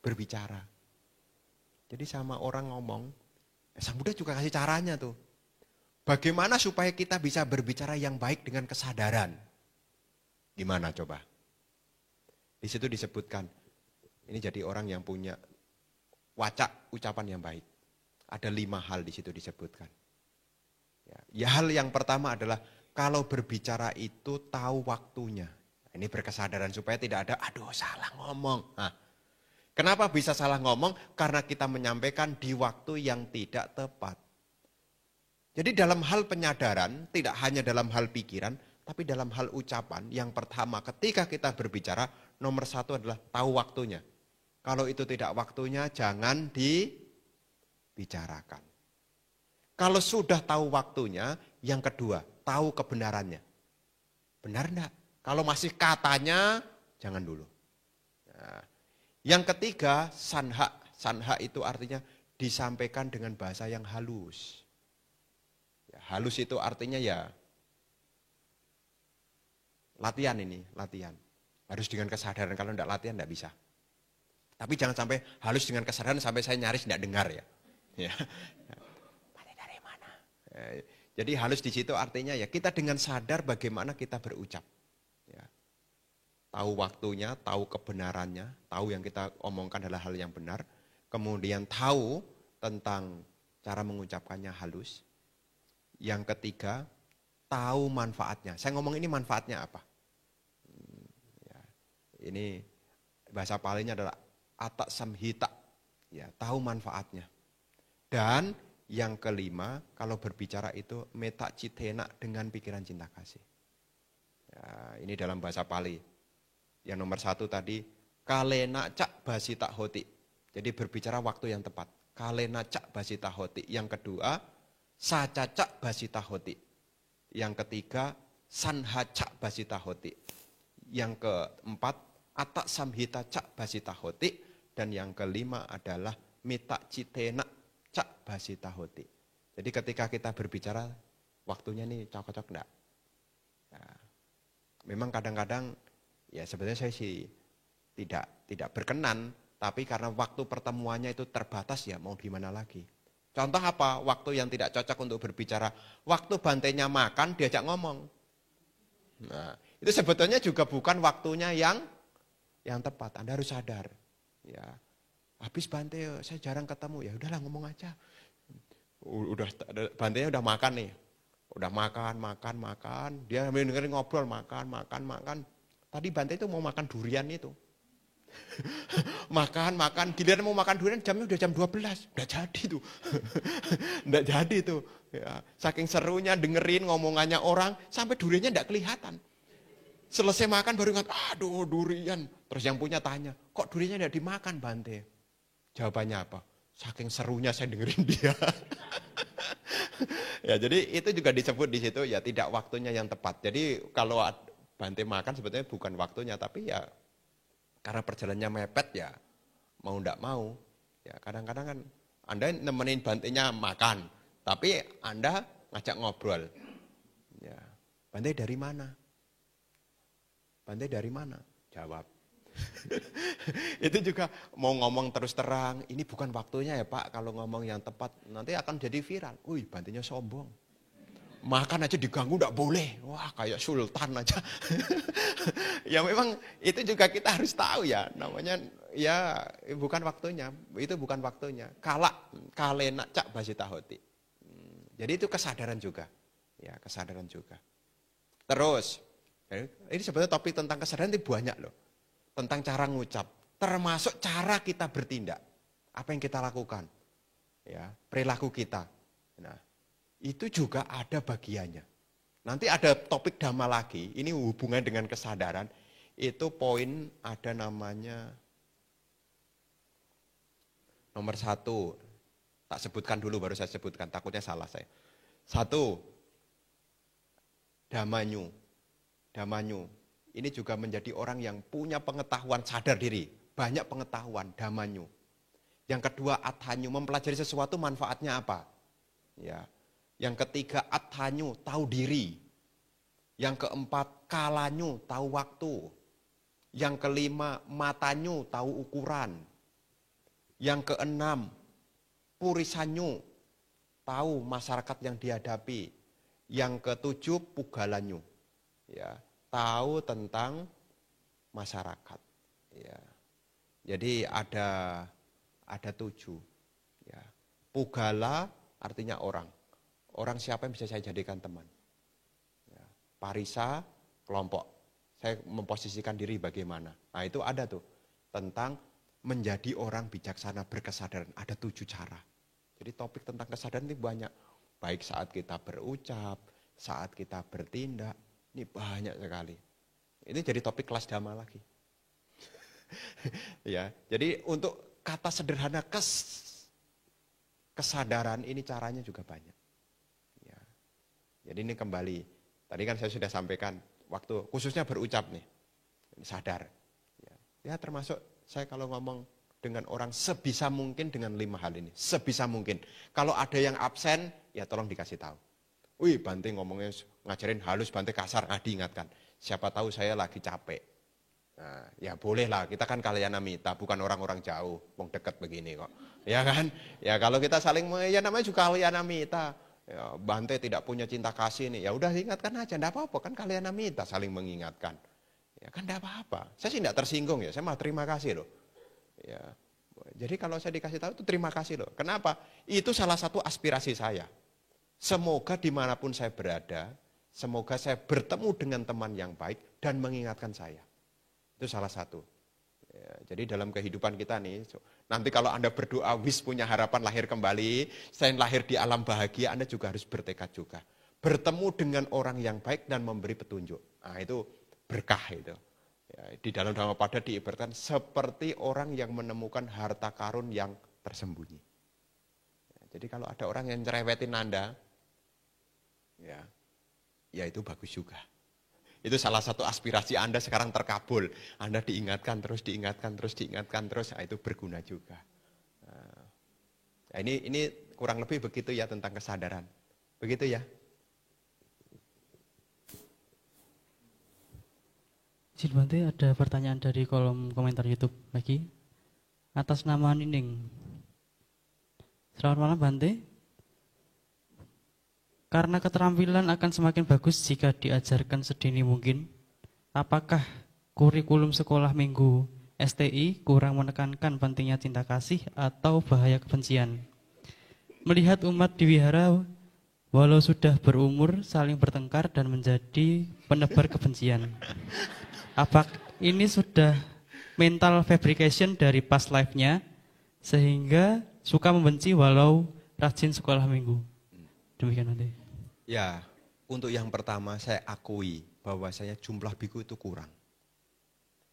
Berbicara. Jadi sama orang ngomong, Sang Buddha juga kasih caranya tuh. Bagaimana supaya kita bisa berbicara yang baik dengan kesadaran? Gimana coba? Di situ disebutkan, ini jadi orang yang punya wacak ucapan yang baik. Ada 5 hal di situ disebutkan. Ya, hal yang pertama adalah kalau berbicara itu tahu waktunya. Ini berkesadaran supaya tidak ada, aduh salah ngomong. Nah, kenapa bisa salah ngomong? Karena kita menyampaikan di waktu yang tidak tepat. Jadi dalam hal penyadaran, tidak hanya dalam hal pikiran, tapi dalam hal ucapan, yang pertama ketika kita berbicara, nomor 1 adalah tahu waktunya. Kalau itu tidak waktunya, jangan dibicarakan. Kalau sudah tahu waktunya, yang kedua, tahu kebenarannya. Benar enggak? Kalau masih katanya, jangan dulu. Nah, yang ketiga, sanha, Sanha itu artinya disampaikan dengan bahasa yang halus. Ya, halus itu artinya ya latihan ini, latihan. Harus dengan kesadaran, kalau tidak latihan tidak bisa. Tapi jangan sampai halus dengan kesadaran sampai saya nyaris tidak dengar ya. Ya. Dari mana? Jadi halus di situ artinya ya kita dengan sadar bagaimana kita berucap. Ya. Tahu waktunya, tahu kebenarannya, tahu yang kita omongkan adalah hal yang benar. Kemudian tahu tentang cara mengucapkannya halus. Yang ketiga, tahu manfaatnya. Saya ngomong ini manfaatnya apa? Ya, ini bahasa Palinya adalah atak samhita. Ya, tahu manfaatnya. Dan yang kelima, kalau berbicara itu meta citena dengan pikiran cinta kasih. Ya, ini dalam bahasa Pali. Yang nomor 1 tadi, kalena cak basita hoti. Jadi berbicara waktu yang tepat. Kalena cak basita hoti. Yang kedua, saca cak basita hoti. Yang ketiga, sanha cak basita hoti. Yang keempat, atak samhita cak basita hoti. Dan yang kelima adalah meta citena cak basita hoti. Jadi ketika kita berbicara, waktunya nih cocok enggak? Nah, memang kadang-kadang ya sebenarnya saya sih tidak berkenan, tapi karena waktu pertemuannya itu terbatas ya mau gimana lagi. Contoh apa? Waktu yang tidak cocok untuk berbicara. Waktu bantainya makan diajak ngomong. Nah, itu sebetulnya juga bukan waktunya yang tepat. Anda harus sadar. Ya. Habis Bante, saya jarang ketemu. Ya udahlah ngomong aja. Udah Bantenya udah makan nih. Udah makan. Dia dengerin ngobrol, makan. Tadi Bante itu mau makan durian itu. makan. Giliran mau makan durian jamnya udah jam 12. Udah jadi tuh. Udah jadi tuh. Ya. Saking serunya dengerin ngomongannya orang, sampai duriannya enggak kelihatan. Selesai makan baru ingat, aduh durian. Terus yang punya tanya, kok duriannya enggak dimakan Bante? Jawabannya apa? Saking serunya saya dengerin dia. Ya, jadi itu juga disebut di situ ya tidak waktunya yang tepat. Jadi kalau Bante makan sebetulnya bukan waktunya, tapi ya karena perjalanannya mepet ya mau ndak mau. Ya kadang-kadang kan Anda nemenin Bantenya makan, tapi Anda ngajak ngobrol. Ya, Bante dari mana? Bante dari mana? Jawab. Itu juga mau ngomong terus terang, ini bukan waktunya ya Pak, kalau ngomong yang tepat nanti akan jadi viral. Wih, Bantenya sombong. Makan aja diganggu enggak boleh. Wah, kayak sultan aja. Ya memang itu juga kita harus tahu ya, namanya ya bukan waktunya, itu bukan waktunya. Kalena cak basita hoti. Jadi itu kesadaran juga. Ya, kesadaran juga. Terus, ini sebenarnya topik tentang kesadaran itu banyak loh. Tentang cara ngucap, termasuk cara kita bertindak. Apa yang kita lakukan? Ya, perilaku kita. Nah, itu juga ada bagiannya. Nanti ada topik dhamma lagi, ini hubungan dengan kesadaran. Itu poin ada namanya nomor 1. Tak sebutkan dulu baru saya sebutkan, takutnya salah saya. 1. Dhammanyu. Ini juga menjadi orang yang punya pengetahuan sadar diri. Banyak pengetahuan, dhammanyu. Yang kedua, athanyu. Mempelajari sesuatu manfaatnya apa? Ya. Yang ketiga, athanyu. Tahu diri. Yang keempat, kalanyu. Tahu waktu. Yang kelima, matanyu. Tahu ukuran. Yang keenam, purisanyu. Tahu masyarakat yang dihadapi. Yang ketujuh, pugalanyu. Ya. Tahu tentang masyarakat. Ya. Jadi ada 7. Ya. Pugala artinya orang. Orang siapa yang bisa saya jadikan teman. Ya. Parisa, kelompok. Saya memposisikan diri bagaimana. Nah itu ada tuh. Tentang menjadi orang bijaksana berkesadaran. Ada 7 cara. Jadi topik tentang kesadaran ini banyak. Baik saat kita berucap, saat kita bertindak. Ini banyak sekali. Ini jadi topik kelas dhamma lagi. Ya, jadi untuk kata sederhana kesadaran ini caranya juga banyak. Ya. Jadi ini kembali. Tadi kan saya sudah sampaikan waktu khususnya berucap nih. Ini sadar. Ya, termasuk saya kalau ngomong dengan orang sebisa mungkin dengan 5 hal ini. Sebisa mungkin. Kalau ada yang absen, ya tolong dikasih tahu. Wih, Bante ngomongnya ngajarin halus, Bante kasar, diingatkan. Siapa tahu saya lagi capek. Nah, ya boleh lah, kita kan kalyana mita, bukan orang-orang jauh, wong deket begini kok. Ya kan? Ya kalau kita saling, ya namanya juga kalyana mita. Ya, Bante tidak punya cinta kasih nih, ya udah ingatkan aja, enggak apa-apa, kan kalyana mita saling mengingatkan. Ya kan enggak apa-apa. Saya sih enggak tersinggung ya, saya mah terima kasih loh. Ya, jadi kalau saya dikasih tahu itu terima kasih loh. Kenapa? Itu salah satu aspirasi saya. Semoga dimanapun saya berada, semoga saya bertemu dengan teman yang baik dan mengingatkan saya. Itu salah satu. Ya, jadi dalam kehidupan kita nih, nanti kalau Anda berdoa, wis punya harapan lahir kembali, selain lahir di alam bahagia, Anda juga harus bertekad juga. Bertemu dengan orang yang baik dan memberi petunjuk. Nah itu berkah itu. Ya, di dalam Dhammapada diibaratkan seperti orang yang menemukan harta karun yang tersembunyi. Ya, jadi kalau ada orang yang cerewetin Anda, ya itu bagus juga. Itu salah satu aspirasi Anda sekarang terkabul. Anda diingatkan terus, nah, itu berguna juga. Nah, ini kurang lebih begitu ya tentang kesadaran. Begitu ya. Izin Bante, ada pertanyaan dari kolom komentar YouTube lagi. Atas nama Nining. Selamat malam Bante. Karena keterampilan akan semakin bagus jika diajarkan sedini mungkin. Apakah kurikulum sekolah minggu STI kurang menekankan pentingnya cinta kasih atau bahaya kebencian? Melihat umat di wihara walau sudah berumur saling bertengkar dan menjadi penebar kebencian. Apa ini sudah mental fabrication dari past life-nya sehingga suka membenci walau rajin sekolah minggu? Demikian nanti. Ya, untuk yang pertama saya akui bahwasanya jumlah biku itu kurang.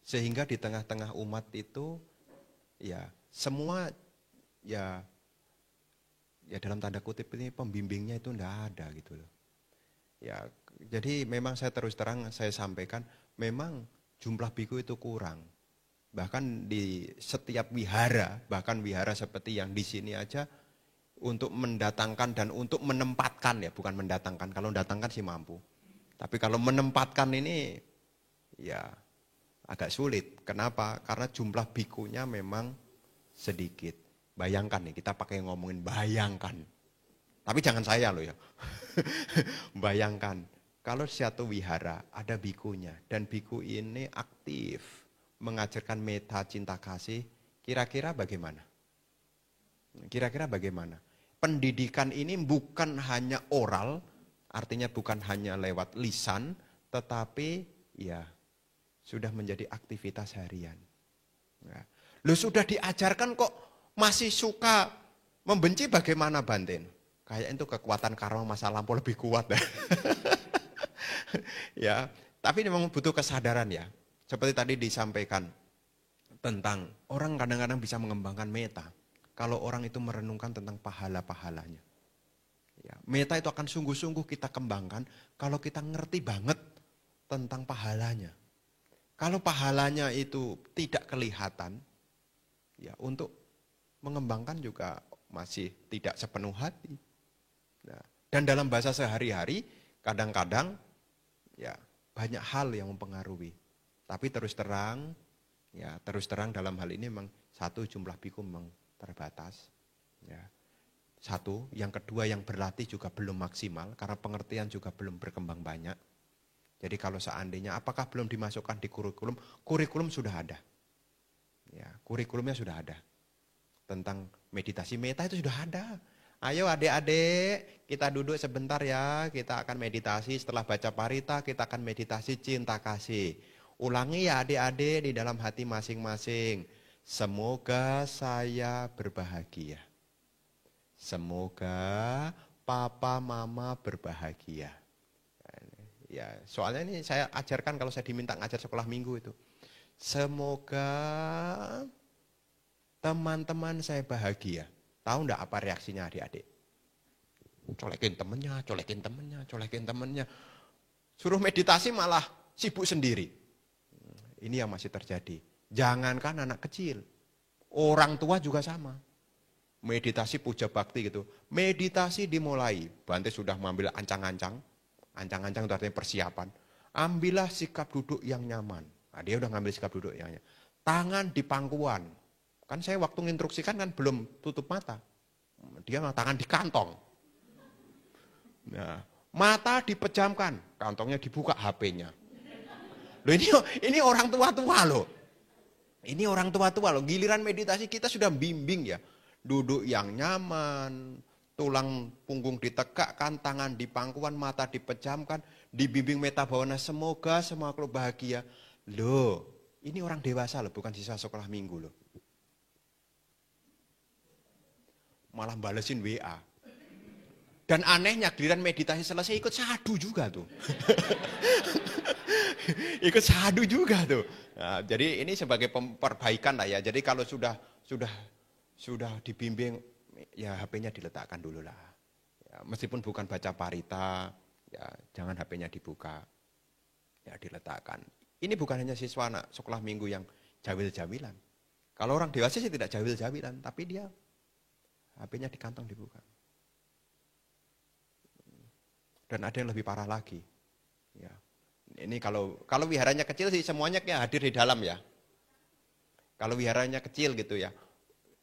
Sehingga di tengah-tengah umat itu ya semua ya dalam tanda kutip ini pembimbingnya itu enggak ada gitu loh. Ya, jadi memang saya terus terang saya sampaikan memang jumlah biku itu kurang. Bahkan di setiap wihara, bahkan wihara seperti yang di sini aja untuk mendatangkan dan untuk menempatkan ya, bukan mendatangkan. Kalau mendatangkan sih mampu. Tapi kalau menempatkan ini ya agak sulit. Kenapa? Karena jumlah bikunya memang sedikit. Bayangkan nih, kita pakai ngomongin bayangkan. Tapi jangan saya loh ya. Bayangkan. Kalau satu wihara ada bikunya dan biku ini aktif mengajarkan metta cinta kasih, kira-kira bagaimana? Kira-kira bagaimana? Pendidikan ini bukan hanya oral, artinya bukan hanya lewat lisan, tetapi ya sudah menjadi aktivitas harian. Ya. Lu sudah diajarkan kok masih suka membenci bagaimana Banten? Kayak itu kekuatan karma masa lampau lebih kuat ya. Ya, tapi memang butuh kesadaran ya. Seperti tadi disampaikan tentang orang kadang-kadang bisa mengembangkan metta. Kalau orang itu merenungkan tentang pahala-pahalanya. Ya, metta itu akan sungguh-sungguh kita kembangkan kalau kita ngerti banget tentang pahalanya. Kalau pahalanya itu tidak kelihatan, ya untuk mengembangkan juga masih tidak sepenuh hati. Nah, dan dalam bahasa sehari-hari kadang-kadang ya banyak hal yang mempengaruhi. Tapi terus terang dalam hal ini memang satu jumlah biku memang terbatas. Ya. Satu, yang kedua yang berlatih juga belum maksimal karena pengertian juga belum berkembang banyak. Jadi kalau seandainya apakah belum dimasukkan di kurikulum? Kurikulum sudah ada. Ya, kurikulumnya sudah ada. Tentang meditasi metta itu sudah ada. Ayo adik-adik, kita duduk sebentar ya, kita akan meditasi. Setelah baca parita, kita akan meditasi cinta kasih. Ulangi ya adik-adik di dalam hati masing-masing. Semoga saya berbahagia. Semoga papa mama berbahagia. Ya, soalnya ini saya ajarkan kalau saya diminta ngajar sekolah minggu itu. Semoga teman-teman saya bahagia. Tahu enggak apa reaksinya adik-adik? Colekin temennya. Suruh meditasi malah sibuk sendiri. Ini yang masih terjadi. Jangankan anak kecil. Orang tua juga sama. Meditasi puja bakti gitu. Meditasi dimulai. Bante sudah mengambil ancang-ancang. Ancang-ancang itu artinya persiapan. Ambillah sikap duduk yang nyaman. Nah, dia udah ngambil sikap duduk yang nyaman. Tangan di pangkuan. Kan saya waktu nginstruksikan kan belum tutup mata. Dia tangan di kantong. Nah, mata dipejamkan. Kantongnya dibuka HP-nya. Loh ini orang tua-tua loh. Ini orang tua-tua loh. Giliran meditasi kita sudah bimbing ya. Duduk yang nyaman. Tulang punggung ditegakkan, tangan di pangkuan, mata dipejamkan, dibimbing meta bhavana, semoga semua makhluk bahagia. Loh, ini orang dewasa loh, bukan siswa sekolah minggu loh. Malah balesin WA. Dan anehnya giliran meditasi selesai ikut sadu juga tuh. Ikut sadu juga tuh. Nah, jadi ini sebagai perbaikan lah ya. Jadi kalau sudah dibimbing, ya HP-nya diletakkan dulu lah. Ya, meskipun bukan baca parita, ya jangan HP-nya dibuka. Ya diletakkan. Ini bukan hanya siswa anak sekolah minggu yang jawil-jawilan. Kalau orang dewasa sih tidak jawil-jawilan, tapi dia HP-nya di kantong dibuka. Dan ada yang lebih parah lagi. Ya. Ini kalau wiharanya kecil sih semuanya hadir di dalam ya. Kalau wiharanya kecil gitu ya.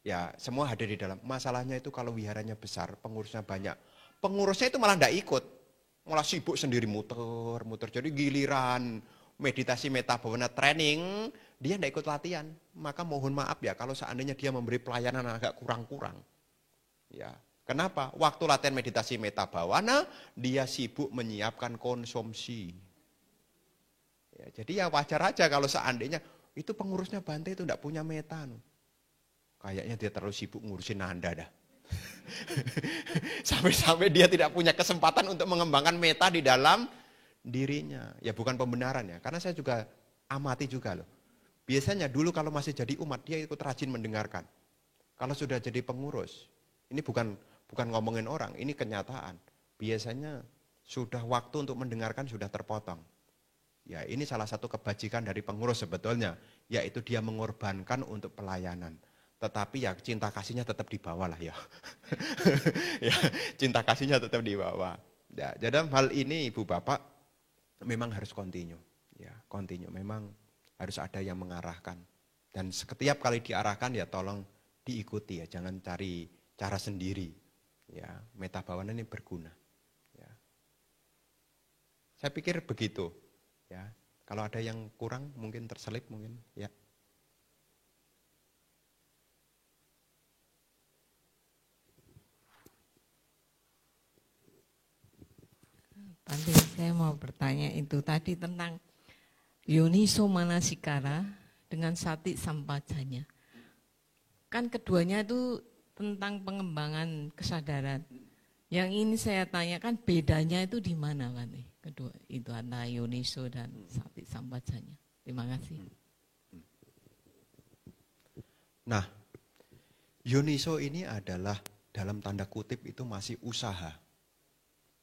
Ya, semua hadir di dalam. Masalahnya itu kalau wiharanya besar, pengurusnya banyak. Pengurusnya itu malah tidak ikut. Malah sibuk sendiri muter. Jadi giliran meditasi meta bhavana training, dia tidak ikut latihan. Maka mohon maaf ya, kalau seandainya dia memberi pelayanan agak kurang-kurang. Ya, kenapa? Waktu latihan meditasi meta bhavana, dia sibuk menyiapkan konsumsi. Ya, jadi ya wajar aja kalau seandainya itu pengurusnya Bante itu tidak punya meta. Kayaknya dia terlalu sibuk ngurusin Nanda dah. Sampai-sampai dia tidak punya kesempatan untuk mengembangkan meta di dalam dirinya. Ya bukan pembenaran ya, karena saya juga amati juga loh. Biasanya dulu kalau masih jadi umat, dia ikut rajin mendengarkan. Kalau sudah jadi pengurus, ini bukan ngomongin orang, ini kenyataan. Biasanya sudah waktu untuk mendengarkan sudah terpotong. Ya ini salah satu kebajikan dari pengurus sebetulnya, yaitu dia mengorbankan untuk pelayanan. Tetapi ya cinta kasihnya tetap di bawah lah ya. Ya, cinta kasihnya tetap di bawah. Ya, jadi hal ini Ibu Bapak memang harus continue. Ya, continue. Memang harus ada yang mengarahkan. Dan setiap kali diarahkan ya tolong diikuti ya, jangan cari cara sendiri. Ya, meta bhavana ini berguna. Ya. Saya pikir begitu. Ya, kalau ada yang kurang mungkin terselip mungkin ya. Bante, saya mau bertanya itu tadi tentang Yoniso Manasikara dengan Sati Sampajanya. Kan keduanya itu tentang pengembangan kesadaran. Yang ini saya tanyakan bedanya itu di mana Bante? Kedua itu antara Yoniso dan Sati Sampajanya. Terima kasih. Nah, Yoniso ini adalah dalam tanda kutip itu masih usaha.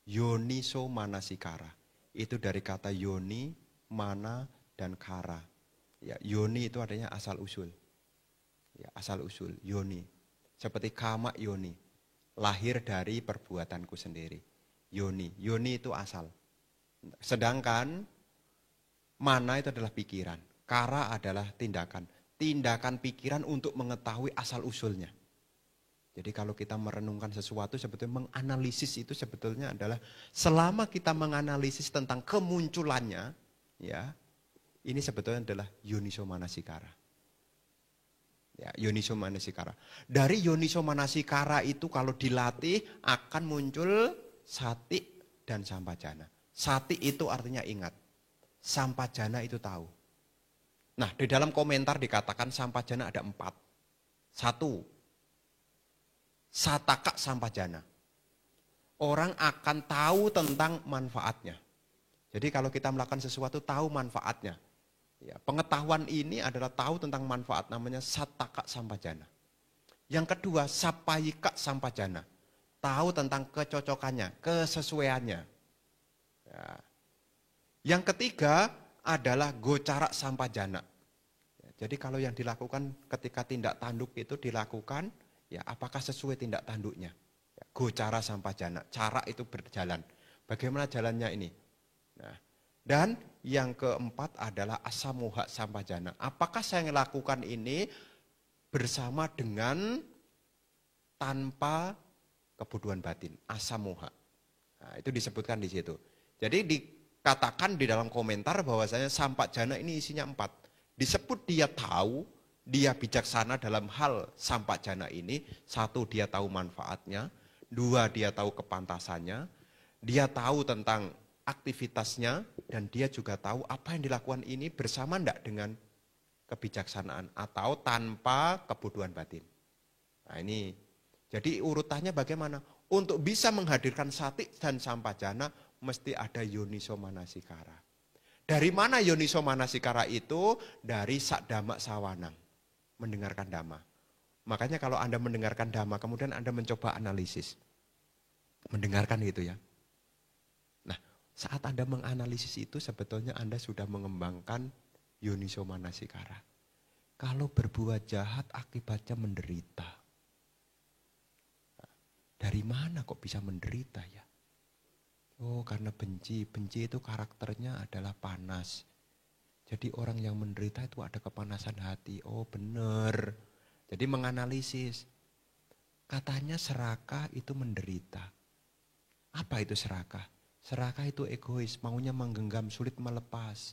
Yoniso Manasikara. Itu dari kata yoni, mana, dan kara. Ya, yoni itu artinya asal usul. Ya, asal usul, yoni. Seperti kama yoni. Lahir dari perbuatanku sendiri. Yoni. Yoni itu asal. Sedangkan mana itu adalah pikiran. Kara adalah tindakan. Tindakan pikiran untuk mengetahui asal usulnya. Jadi kalau kita merenungkan sesuatu sebetulnya menganalisis itu sebetulnya adalah selama kita menganalisis tentang kemunculannya, ya ini sebetulnya adalah Yoniso Manasikara. Ya, Yoniso Manasikara. Dari Yoniso Manasikara itu kalau dilatih akan muncul sati dan sampajana. Sati itu artinya ingat, sampajana itu tahu. Nah di dalam komentar dikatakan sampajana ada 4. 1. Sataka sampajana. Orang akan tahu tentang manfaatnya. Jadi kalau kita melakukan sesuatu tahu manfaatnya. Ya, pengetahuan ini adalah tahu tentang manfaat, namanya sataka sampajana. Yang kedua sapayika sampajana. Tahu tentang kecocokannya, kesesuaiannya. Ya. Yang ketiga adalah gocara sampajana. Jadi kalau yang dilakukan ketika tindak tanduk itu dilakukan, ya apakah sesuai tindak tanduknya? Ya, gocara sampajana, cara itu berjalan. Bagaimana jalannya ini? Nah, dan yang keempat adalah asamoha sampajana. Apakah saya melakukan ini bersama dengan tanpa kebodohan batin, asamoha. Nah, itu disebutkan di situ. Jadi dikatakan di dalam komentar bahwasanya sampajana ini isinya 4. Disebut dia tahu, dia bijaksana dalam hal sampajana ini. 1, dia tahu manfaatnya. 2, dia tahu kepantasannya. Dia tahu tentang aktivitasnya. Dan dia juga tahu apa yang dilakukan ini bersama enggak dengan kebijaksanaan atau tanpa kebodohan batin. Nah ini, jadi urutannya bagaimana? Untuk bisa menghadirkan sati dan sampajana mesti ada yoniso manasikara. Dari mana yoniso manasikara itu? Dari sakdama sawanang, mendengarkan dhamma. Makanya kalau Anda mendengarkan dhamma, kemudian Anda mencoba analisis. Mendengarkan itu ya. Nah, saat Anda menganalisis itu sebetulnya Anda sudah mengembangkan yoniso manasikara. Kalau berbuat jahat akibatnya menderita. Dari mana kok bisa menderita ya? Oh karena benci. Benci itu karakternya adalah panas. Jadi orang yang menderita itu ada kepanasan hati. Oh benar. Jadi menganalisis. Katanya serakah itu menderita. Apa itu serakah? Serakah itu egois. Maunya menggenggam, sulit melepas.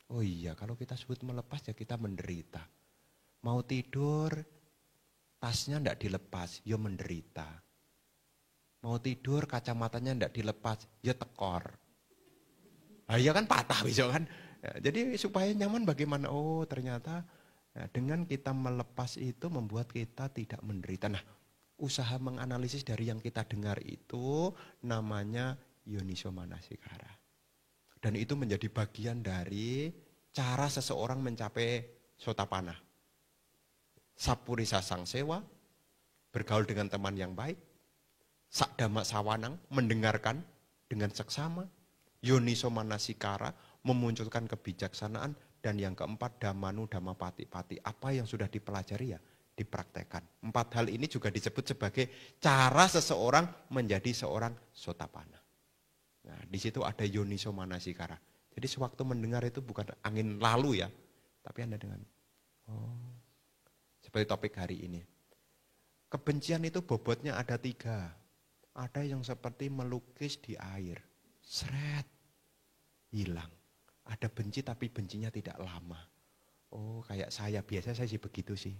Oh iya kalau kita sulit melepas ya kita menderita. Mau tidur, tasnya enggak dilepas, ya menderita. Mau tidur kacamatanya enggak dilepas, ya tekor. Nah, ya kan patah bisa kan. Ya, jadi supaya nyaman bagaimana? Oh ternyata ya, dengan kita melepas itu membuat kita tidak menderita. Nah usaha menganalisis dari yang kita dengar itu namanya yoniso manasikara. Dan itu menjadi bagian dari cara seseorang mencapai sotapanna. Sapurisa sangsewa, bergaul dengan teman yang baik. Sakdama sawanang, mendengarkan dengan seksama. Yoniso manasikara, memunculkan kebijaksanaan. Dan yang keempat, dhammanu dhammapati-pati. Apa yang sudah dipelajari ya, dipraktekkan. 4 hal ini juga disebut sebagai cara seseorang menjadi seorang sotapanna. Nah, di situ ada yoniso manasikara. Jadi sewaktu mendengar itu bukan angin lalu ya, tapi Anda dengan, oh, seperti topik hari ini. Kebencian itu bobotnya ada 3. Ada yang seperti melukis di air, seret, hilang. Ada benci tapi bencinya tidak lama. Oh kayak saya, biasa saya sih begitu sih.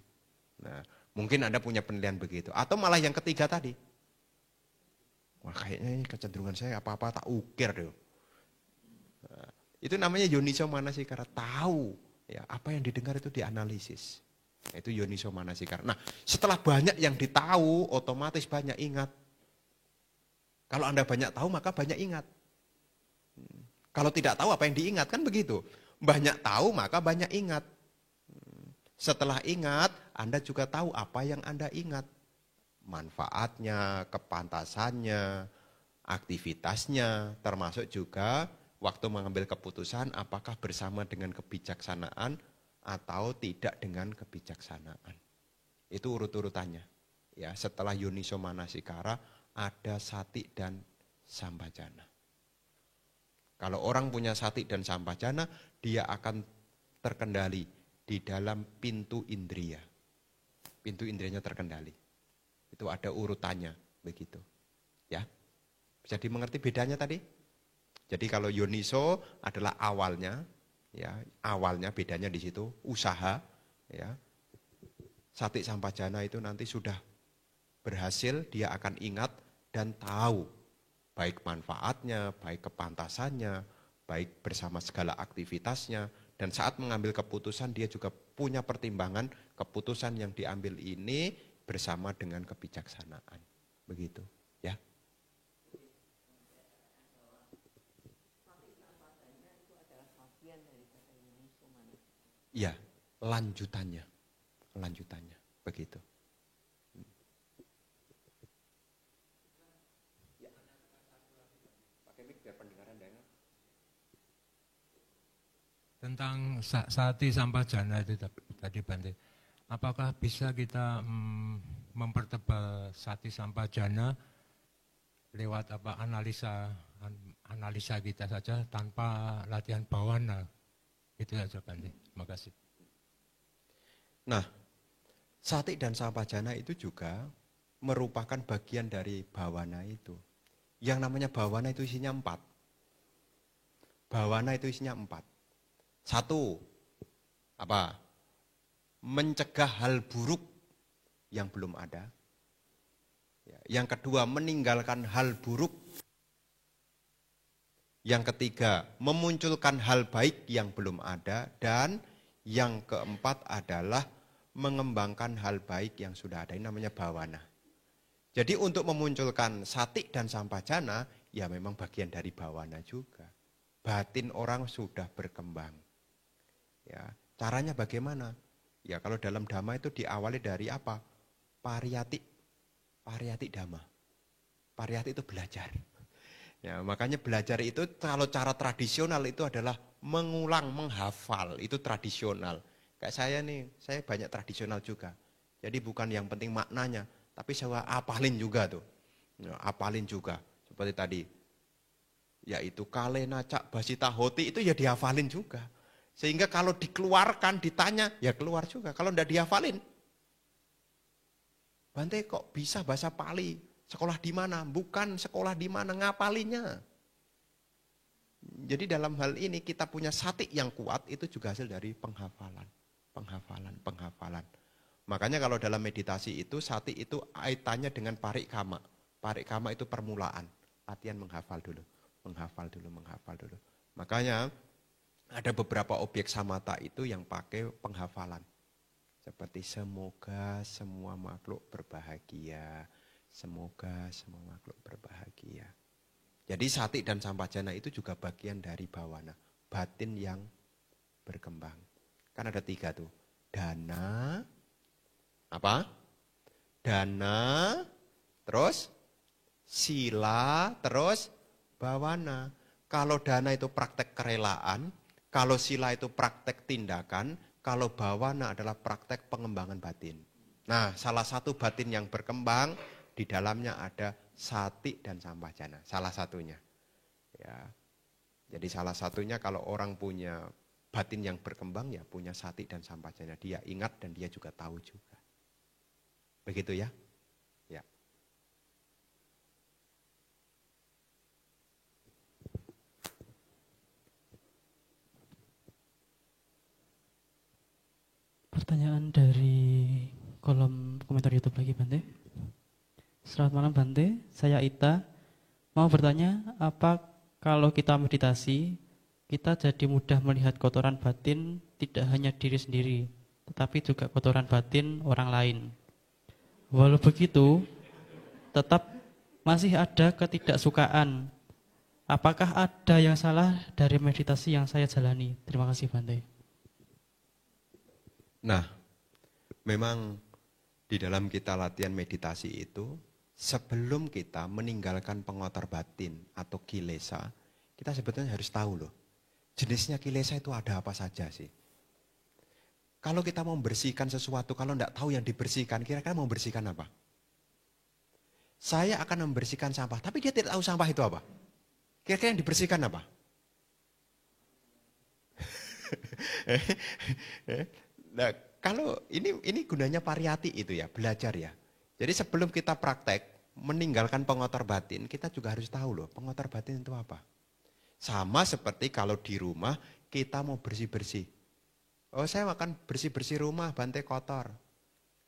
Nah mungkin Anda punya penilaian begitu. Atau malah yang ketiga tadi. Wah kayaknya ini kecenderungan saya apa-apa tak ukir deh. Nah, itu namanya yoniso manasikara, tahu ya apa yang didengar itu dianalisis. Nah, itu yoniso manasikara. Nah setelah banyak yang ditahu otomatis banyak ingat. Kalau Anda banyak tahu maka banyak ingat. Kalau tidak tahu apa yang diingat kan begitu. Banyak tahu maka banyak ingat. Setelah ingat Anda juga tahu apa yang Anda ingat. Manfaatnya, kepantasannya, aktivitasnya, termasuk juga waktu mengambil keputusan apakah bersama dengan kebijaksanaan atau tidak dengan kebijaksanaan. Itu urut-urutannya. Ya, setelah yoniso manasikara ada sati dan sampajana. Kalau orang punya sati dan sampajana, dia akan terkendali di dalam pintu indria. Pintu indrianya terkendali. Itu ada urutannya begitu. Ya. Bisa dimengerti bedanya tadi? Jadi kalau yoniso adalah awalnya, ya, awalnya bedanya di situ, usaha, ya. Sati sampajana itu nanti sudah berhasil, dia akan ingat dan tahu baik manfaatnya, baik kepantasannya, baik bersama segala aktivitasnya. Dan saat mengambil keputusan dia juga punya pertimbangan keputusan yang diambil ini bersama dengan kebijaksanaan. Begitu, ya. Iya, lanjutannya. Lanjutannya, begitu. Tentang sati sampajana itu tadi Bante. Apakah bisa kita mempertebal sati sampajana lewat analisa kita saja tanpa latihan bawana? Itu saja Bante. Terima kasih. Nah, sati dan sampajana itu juga merupakan bagian dari bawana itu. Yang namanya bawana itu isinya 4. Bawana itu isinya 4. 1, apa? Mencegah hal buruk yang belum ada. Yang kedua, meninggalkan hal buruk. Yang ketiga, memunculkan hal baik yang belum ada. Dan yang keempat adalah mengembangkan hal baik yang sudah ada. Ini namanya bawana. Jadi untuk memunculkan sati dan sampajana, ya memang bagian dari bawana juga. Batin orang sudah berkembang. Ya, caranya bagaimana? Ya kalau dalam dhamma itu diawali dari apa? Pariyati dhamma. Pariyati itu belajar. Ya, makanya belajar itu kalau cara tradisional itu adalah mengulang, menghafal. Itu tradisional. Kayak saya nih, saya banyak tradisional juga. Jadi bukan yang penting maknanya, tapi saya apalin juga tuh. Ya, apalin juga. Seperti tadi. Yaitu kale nacak basita hoti itu ya dihafalin juga. Sehingga kalau dikeluarkan, ditanya, ya keluar juga. Kalau enggak dihafalin. Bante kok bisa bahasa Pali? Sekolah di mana? Bukan sekolah di mana, ngapalinya. Jadi dalam hal ini kita punya sati yang kuat itu juga hasil dari penghafalan. Penghafalan. Makanya kalau dalam meditasi itu sati itu kaitannya dengan parikama. Parikama itu permulaan. Latihan menghafal dulu. Makanya ada beberapa objek samatha itu yang pakai penghafalan. Seperti semoga semua makhluk berbahagia. Semoga semua makhluk berbahagia. Jadi sati dan sampajana itu juga bagian dari bawana. Batin yang berkembang. Kan ada 3 tuh. Dana, apa? Dana, terus sila, terus bawana. Kalau dana itu praktek kerelaan, kalau sila itu praktek tindakan, kalau bawana adalah praktek pengembangan batin. Nah, salah satu batin yang berkembang di dalamnya ada sati dan sampajana. Salah satunya. Ya. Jadi salah satunya kalau orang punya batin yang berkembang ya punya sati dan sampajana. Dia ingat dan dia juga tahu juga. Begitu ya? Ya. Pertanyaan dari kolom komentar YouTube lagi Bante. Selamat malam Bante, saya Ita. Mau bertanya, apa kalau kita meditasi, kita jadi mudah melihat kotoran batin tidak hanya diri sendiri, tetapi juga kotoran batin orang lain. Walau begitu, tetap masih ada ketidaksukaan. Apakah ada yang salah dari meditasi yang saya jalani? Terima kasih Bante. Nah, memang di dalam kita latihan meditasi itu, sebelum kita meninggalkan pengotor batin atau kilesa, kita sebetulnya harus tahu loh, jenisnya kilesa itu ada apa saja sih. Kalau kita mau membersihkan sesuatu, kalau tidak tahu yang dibersihkan, kira-kira mau membersihkan apa? Saya akan membersihkan sampah, tapi dia tidak tahu sampah itu apa. Kira-kira yang dibersihkan apa? Nah, kalau ini gunanya pariyati itu ya, belajar ya. Jadi sebelum kita praktek, meninggalkan pengotor batin, kita juga harus tahu loh, pengotor batin itu apa. Sama seperti kalau di rumah, kita mau bersih-bersih. Oh saya akan bersih-bersih rumah, Bante kotor.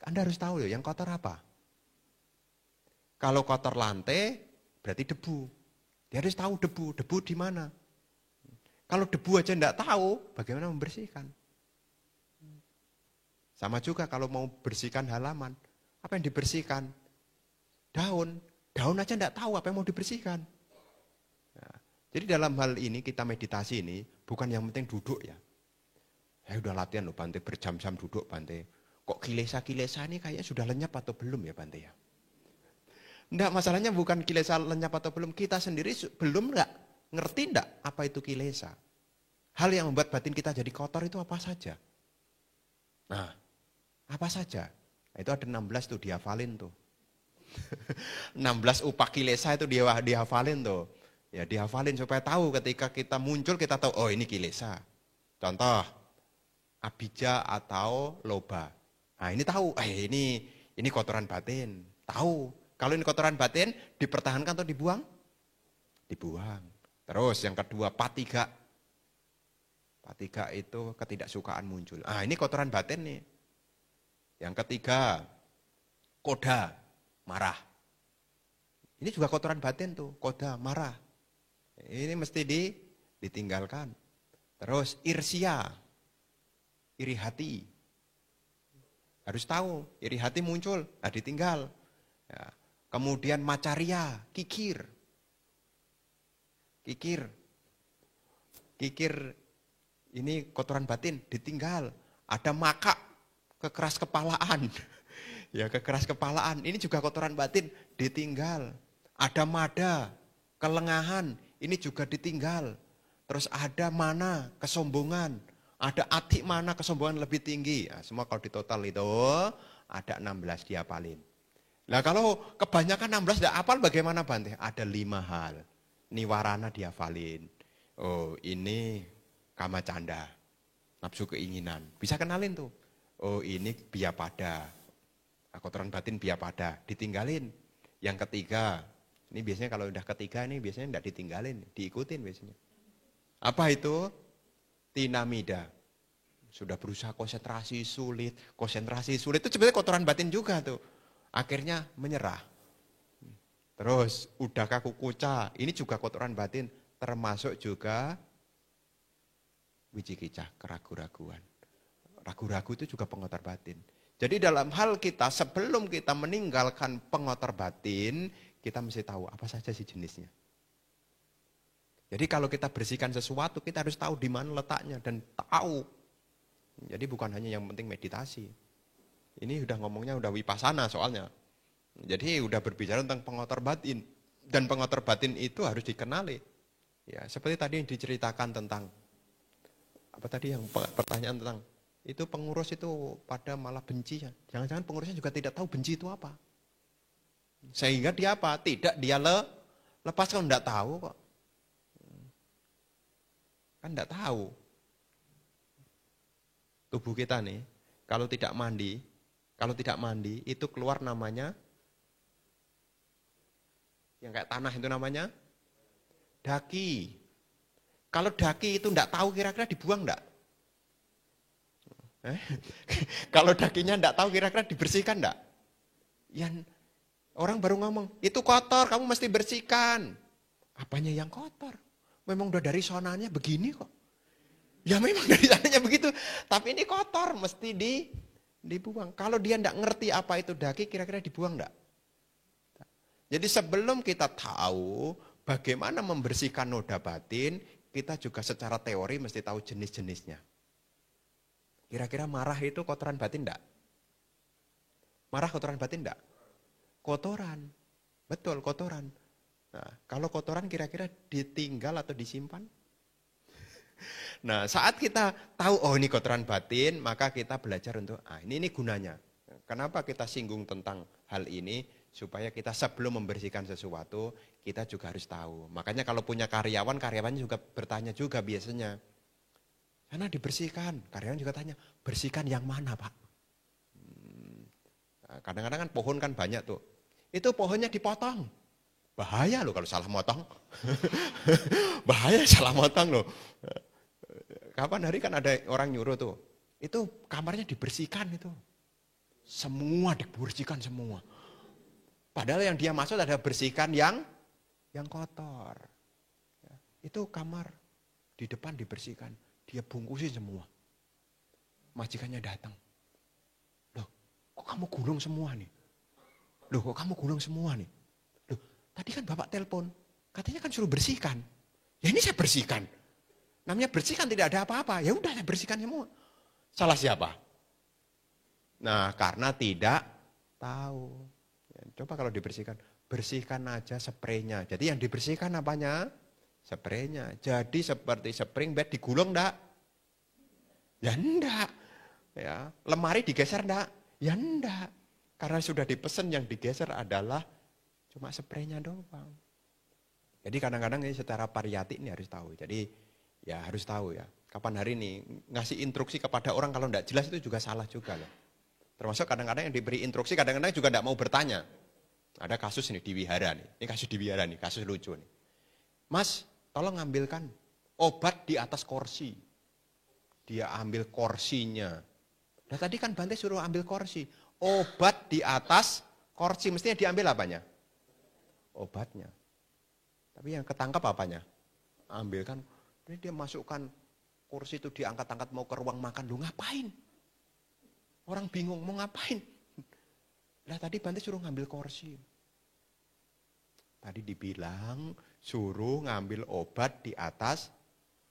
Anda harus tahu loh, yang kotor apa. Kalau kotor lantai, berarti debu. Dia harus tahu debu di mana. Kalau debu aja enggak tahu, bagaimana membersihkan. Sama juga kalau mau bersihkan halaman. Apa yang dibersihkan? Daun aja enggak tahu apa yang mau dibersihkan. Nah, jadi dalam hal ini kita meditasi ini bukan yang penting duduk ya. Saya udah latihan loh Bante, berjam-jam duduk Bante. Kok kilesa-kilesa ini kayaknya sudah lenyap atau belum ya Bante ya? Enggak, masalahnya bukan kilesa lenyap atau belum. Kita sendiri belum enggak ngerti enggak apa itu kilesa. Hal yang membuat batin kita jadi kotor itu apa saja. Nah, apa saja? Nah, itu ada 16 tuh, dihafalin tuh. 16 upah kilesa itu dihafalin tuh. Ya dihafalin supaya tahu ketika kita muncul kita tahu, oh ini kilesa. Contoh, abija atau loba. Nah ini tahu, ini kotoran batin. Tahu, kalau ini kotoran batin dipertahankan atau dibuang? Dibuang. Terus yang kedua, patiga. Patiga itu ketidaksukaan muncul. Ah ini kotoran batin nih. Yang ketiga, koda, marah. Ini juga kotoran batin tuh, koda, marah. Ini mesti ditinggalkan. Terus irsia, iri hati. Harus tahu, iri hati muncul, nah ditinggal. Ya. Kemudian macaria, kikir. Kikir ini kotoran batin, ditinggal. Ada maka, kekeras kepalaan. Ya kekeras kepalaan, ini juga kotoran batin, ditinggal. Ada mada, kelengahan, ini juga ditinggal. Terus ada mana, kesombongan. Ada atik mana, kesombongan lebih tinggi. Nah, semua kalau ditotal itu ada 16 dihafalin. Nah kalau kebanyakan 16 tidak hafal bagaimana Bante? Ada 5 hal. Niwarana dihafalin. Oh ini kama canda, nafsu keinginan. Bisa kenalin tuh. Oh ini biapada, kotoran batin biapada, ditinggalin. Yang ketiga, ini biasanya kalau udah ketiga ini biasanya tidak ditinggalin, diikutin biasanya. Apa itu? Tinamida. Sudah berusaha konsentrasi sulit itu sebenarnya kotoran batin juga tuh. Akhirnya menyerah. Terus udah kaku kuca, ini juga kotoran batin, termasuk juga wicikicah, keraguan-raguan. Ragu-ragu itu juga pengotor batin. Jadi dalam hal kita sebelum kita meninggalkan pengotor batin, kita mesti tahu apa saja sih jenisnya. Jadi kalau kita bersihkan sesuatu, kita harus tahu di mana letaknya dan tahu. Jadi bukan hanya yang penting meditasi. Ini udah ngomongnya udah wipasana soalnya. Jadi udah berbicara tentang pengotor batin. Dan pengotor batin itu harus dikenali. Ya, seperti tadi yang diceritakan tentang, apa tadi yang pertanyaan tentang, itu pengurus itu pada malah benci. Jangan-jangan pengurusnya juga tidak tahu benci itu apa. Sehingga dia apa? Tidak dia lepas kalau tidak tahu kok. Kan tidak tahu. Tubuh kita nih, kalau tidak mandi itu keluar namanya, yang kayak tanah itu namanya daki. Kalau daki itu tidak tahu kira-kira dibuang enggak? Kalau dakinya tidak tahu kira-kira dibersihkan enggak? Ya, orang baru ngomong, itu kotor, kamu mesti bersihkan. Apanya yang kotor? Memang udah dari sonanya begini kok. Ya memang dari sananya begitu, tapi ini kotor, mesti dibuang. Kalau dia tidak ngerti apa itu daki, kira-kira dibuang enggak? Jadi sebelum kita tahu bagaimana membersihkan noda batin, kita juga secara teori mesti tahu jenis-jenisnya. Kira-kira marah itu kotoran batin enggak? Marah kotoran batin enggak? Kotoran, betul kotoran. Nah, kalau kotoran kira-kira ditinggal atau disimpan? Nah, saat kita tahu, oh ini kotoran batin, maka kita belajar untuk, ini gunanya. Kenapa kita singgung tentang hal ini? Supaya kita sebelum membersihkan sesuatu, kita juga harus tahu. Makanya kalau punya karyawannya juga bertanya juga biasanya. Karena dibersihkan, karyawan juga tanya, bersihkan yang mana Pak? Kadang-kadang kan pohon kan banyak tuh. Itu pohonnya dipotong. Bahaya loh kalau salah motong. Bahaya salah motong loh. Kapan hari kan ada orang nyuruh tuh. Itu kamarnya dibersihkan itu. Semua dibersihkan semua. Padahal yang dia maksud ada bersihkan yang kotor. Itu kamar di depan dibersihkan. Dia bungkusin semua. Majikannya datang. Loh, kok kamu gulung semua nih? Loh, kok kamu gulung semua nih? Loh, tadi kan Bapak telepon. Katanya kan suruh bersihkan. Ya ini saya bersihkan. Namanya bersihkan tidak ada apa-apa. Ya udah saya bersihkan semua. Salah siapa? Nah, karena tidak tahu. Ya, coba kalau dibersihkan. Bersihkan aja spraynya. Jadi yang dibersihkan apanya? Spraynya. Jadi seperti spring bed digulung enggak? Ya enggak. Ya, lemari digeser enggak? Ya enggak. Karena sudah dipesan yang digeser adalah cuma spraynya doang. Jadi kadang-kadang ini secara pariyati ini harus tahu. Jadi ya harus tahu ya. Kapan hari ini ngasih instruksi kepada orang kalau enggak jelas itu juga salah juga loh. Termasuk kadang-kadang yang diberi instruksi kadang-kadang juga enggak mau bertanya. Ada kasus ini di wihara nih. Ini kasus di wihara nih, kasus lucu nih. Mas, tolong ambilkan obat di atas kursi. Dia ambil kursinya. Nah tadi kan Bante suruh ambil kursi. Obat di atas kursi. Mestinya diambil apanya? Obatnya. Tapi yang ketangkap apanya? Ambilkan. Ini dia masukkan kursi itu diangkat-angkat mau ke ruang makan. Lu ngapain? Orang bingung mau ngapain? Lah tadi Bante suruh ngambil kursi. Tadi dibilang suruh ngambil obat di atas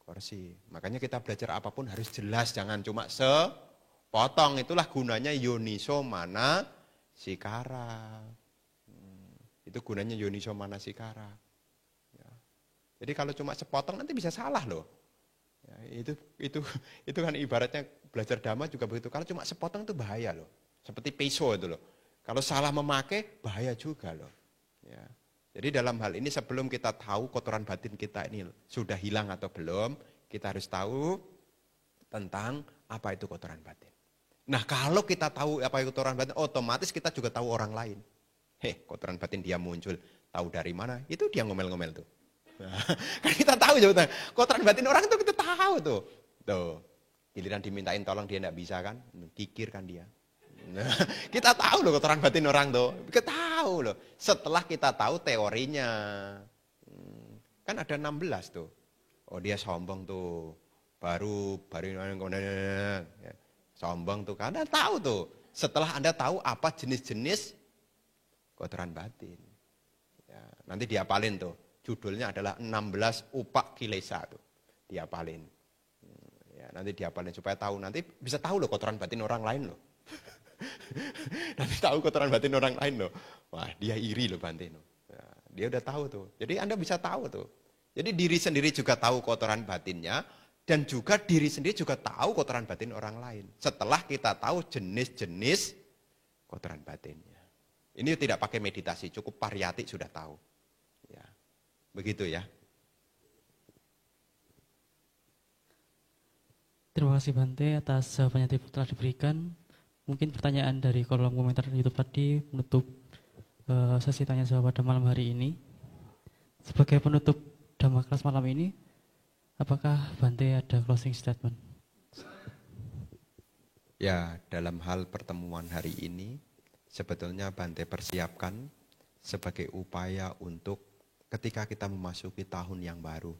kursi. Makanya kita belajar apapun harus jelas, jangan cuma sepotong. Itulah gunanya yoniso manasikara. Itu gunanya yoniso manasikara. Ya. Jadi kalau cuma sepotong nanti bisa salah loh. Ya, itu kan ibaratnya belajar dhamma juga begitu. Kalau cuma sepotong itu bahaya loh. Seperti pisau itu loh. Kalau salah memakai bahaya juga loh. Ya. Jadi dalam hal ini sebelum kita tahu kotoran batin kita ini sudah hilang atau belum, kita harus tahu tentang apa itu kotoran batin. Nah kalau kita tahu apa itu kotoran batin, otomatis kita juga tahu orang lain. Kotoran batin dia muncul, tahu dari mana? Itu dia ngomel-ngomel tuh. Nah, kan kita tahu juga, kotoran batin orang itu kita tahu tuh. Tuh, giliran dimintain tolong dia enggak bisa kan, kikir kan dia. Nah, kita tahu loh kotoran batin orang tuh, kita tahu loh. Setelah kita tahu teorinya, kan ada 16 tuh. Oh dia sombong tuh, baru ya, sombong tuh, karena tahu tuh. Setelah Anda tahu apa jenis-jenis kotoran batin, ya, nanti diapalin tuh. Judulnya adalah 16 upak kilesa tuh, diapalin. Ya, nanti diapalin supaya tahu, nanti bisa tahu loh kotoran batin orang lain loh. Nanti tahu kotoran batin orang lain loh. Wah dia iri loh Bante. Ya, dia udah tahu tuh. Jadi Anda bisa tahu tuh. Jadi diri sendiri juga tahu kotoran batinnya. Dan juga diri sendiri juga tahu kotoran batin orang lain. Setelah kita tahu jenis-jenis kotoran batinnya. Ini tidak pakai meditasi, cukup pariyati sudah tahu. Ya, begitu ya. Terima kasih Bante atas jawabannya yang telah diberikan. Mungkin pertanyaan dari kolom komentar YouTube tadi menutup sesi tanya jawab pada malam hari ini. Sebagai penutup Dhamma kelas malam ini, apakah Bante ada closing statement? Ya, dalam hal pertemuan hari ini, sebetulnya Bante persiapkan sebagai upaya untuk ketika kita memasuki tahun yang baru,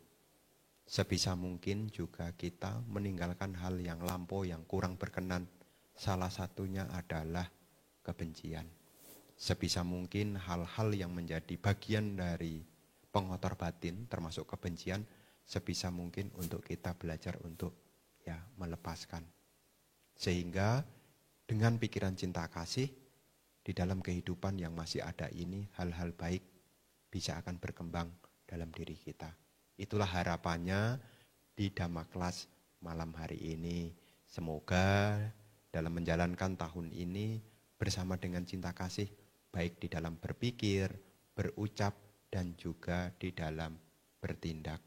sebisa mungkin juga kita meninggalkan hal yang lampau yang kurang berkenan. Salah satunya adalah kebencian. Sebisa mungkin hal-hal yang menjadi bagian dari pengotor batin termasuk kebencian, sebisa mungkin untuk kita belajar untuk ya melepaskan. Sehingga dengan pikiran cinta kasih di dalam kehidupan yang masih ada ini, hal-hal baik bisa akan berkembang dalam diri kita. Itulah harapannya di Dhamma kelas malam hari ini. Semoga dalam menjalankan tahun ini bersama dengan cinta kasih, baik di dalam berpikir, berucap, dan juga di dalam bertindak.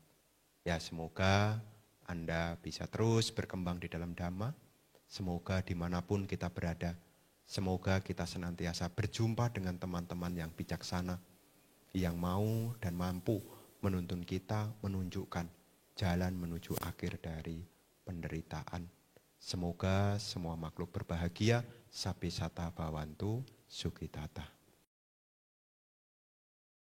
Ya semoga Anda bisa terus berkembang di dalam Dhamma. Semoga dimanapun kita berada, semoga kita senantiasa berjumpa dengan teman-teman yang bijaksana, yang mau dan mampu menuntun kita, menunjukkan jalan menuju akhir dari penderitaan. Semoga semua makhluk berbahagia, sapi sata bawantu, sukitata.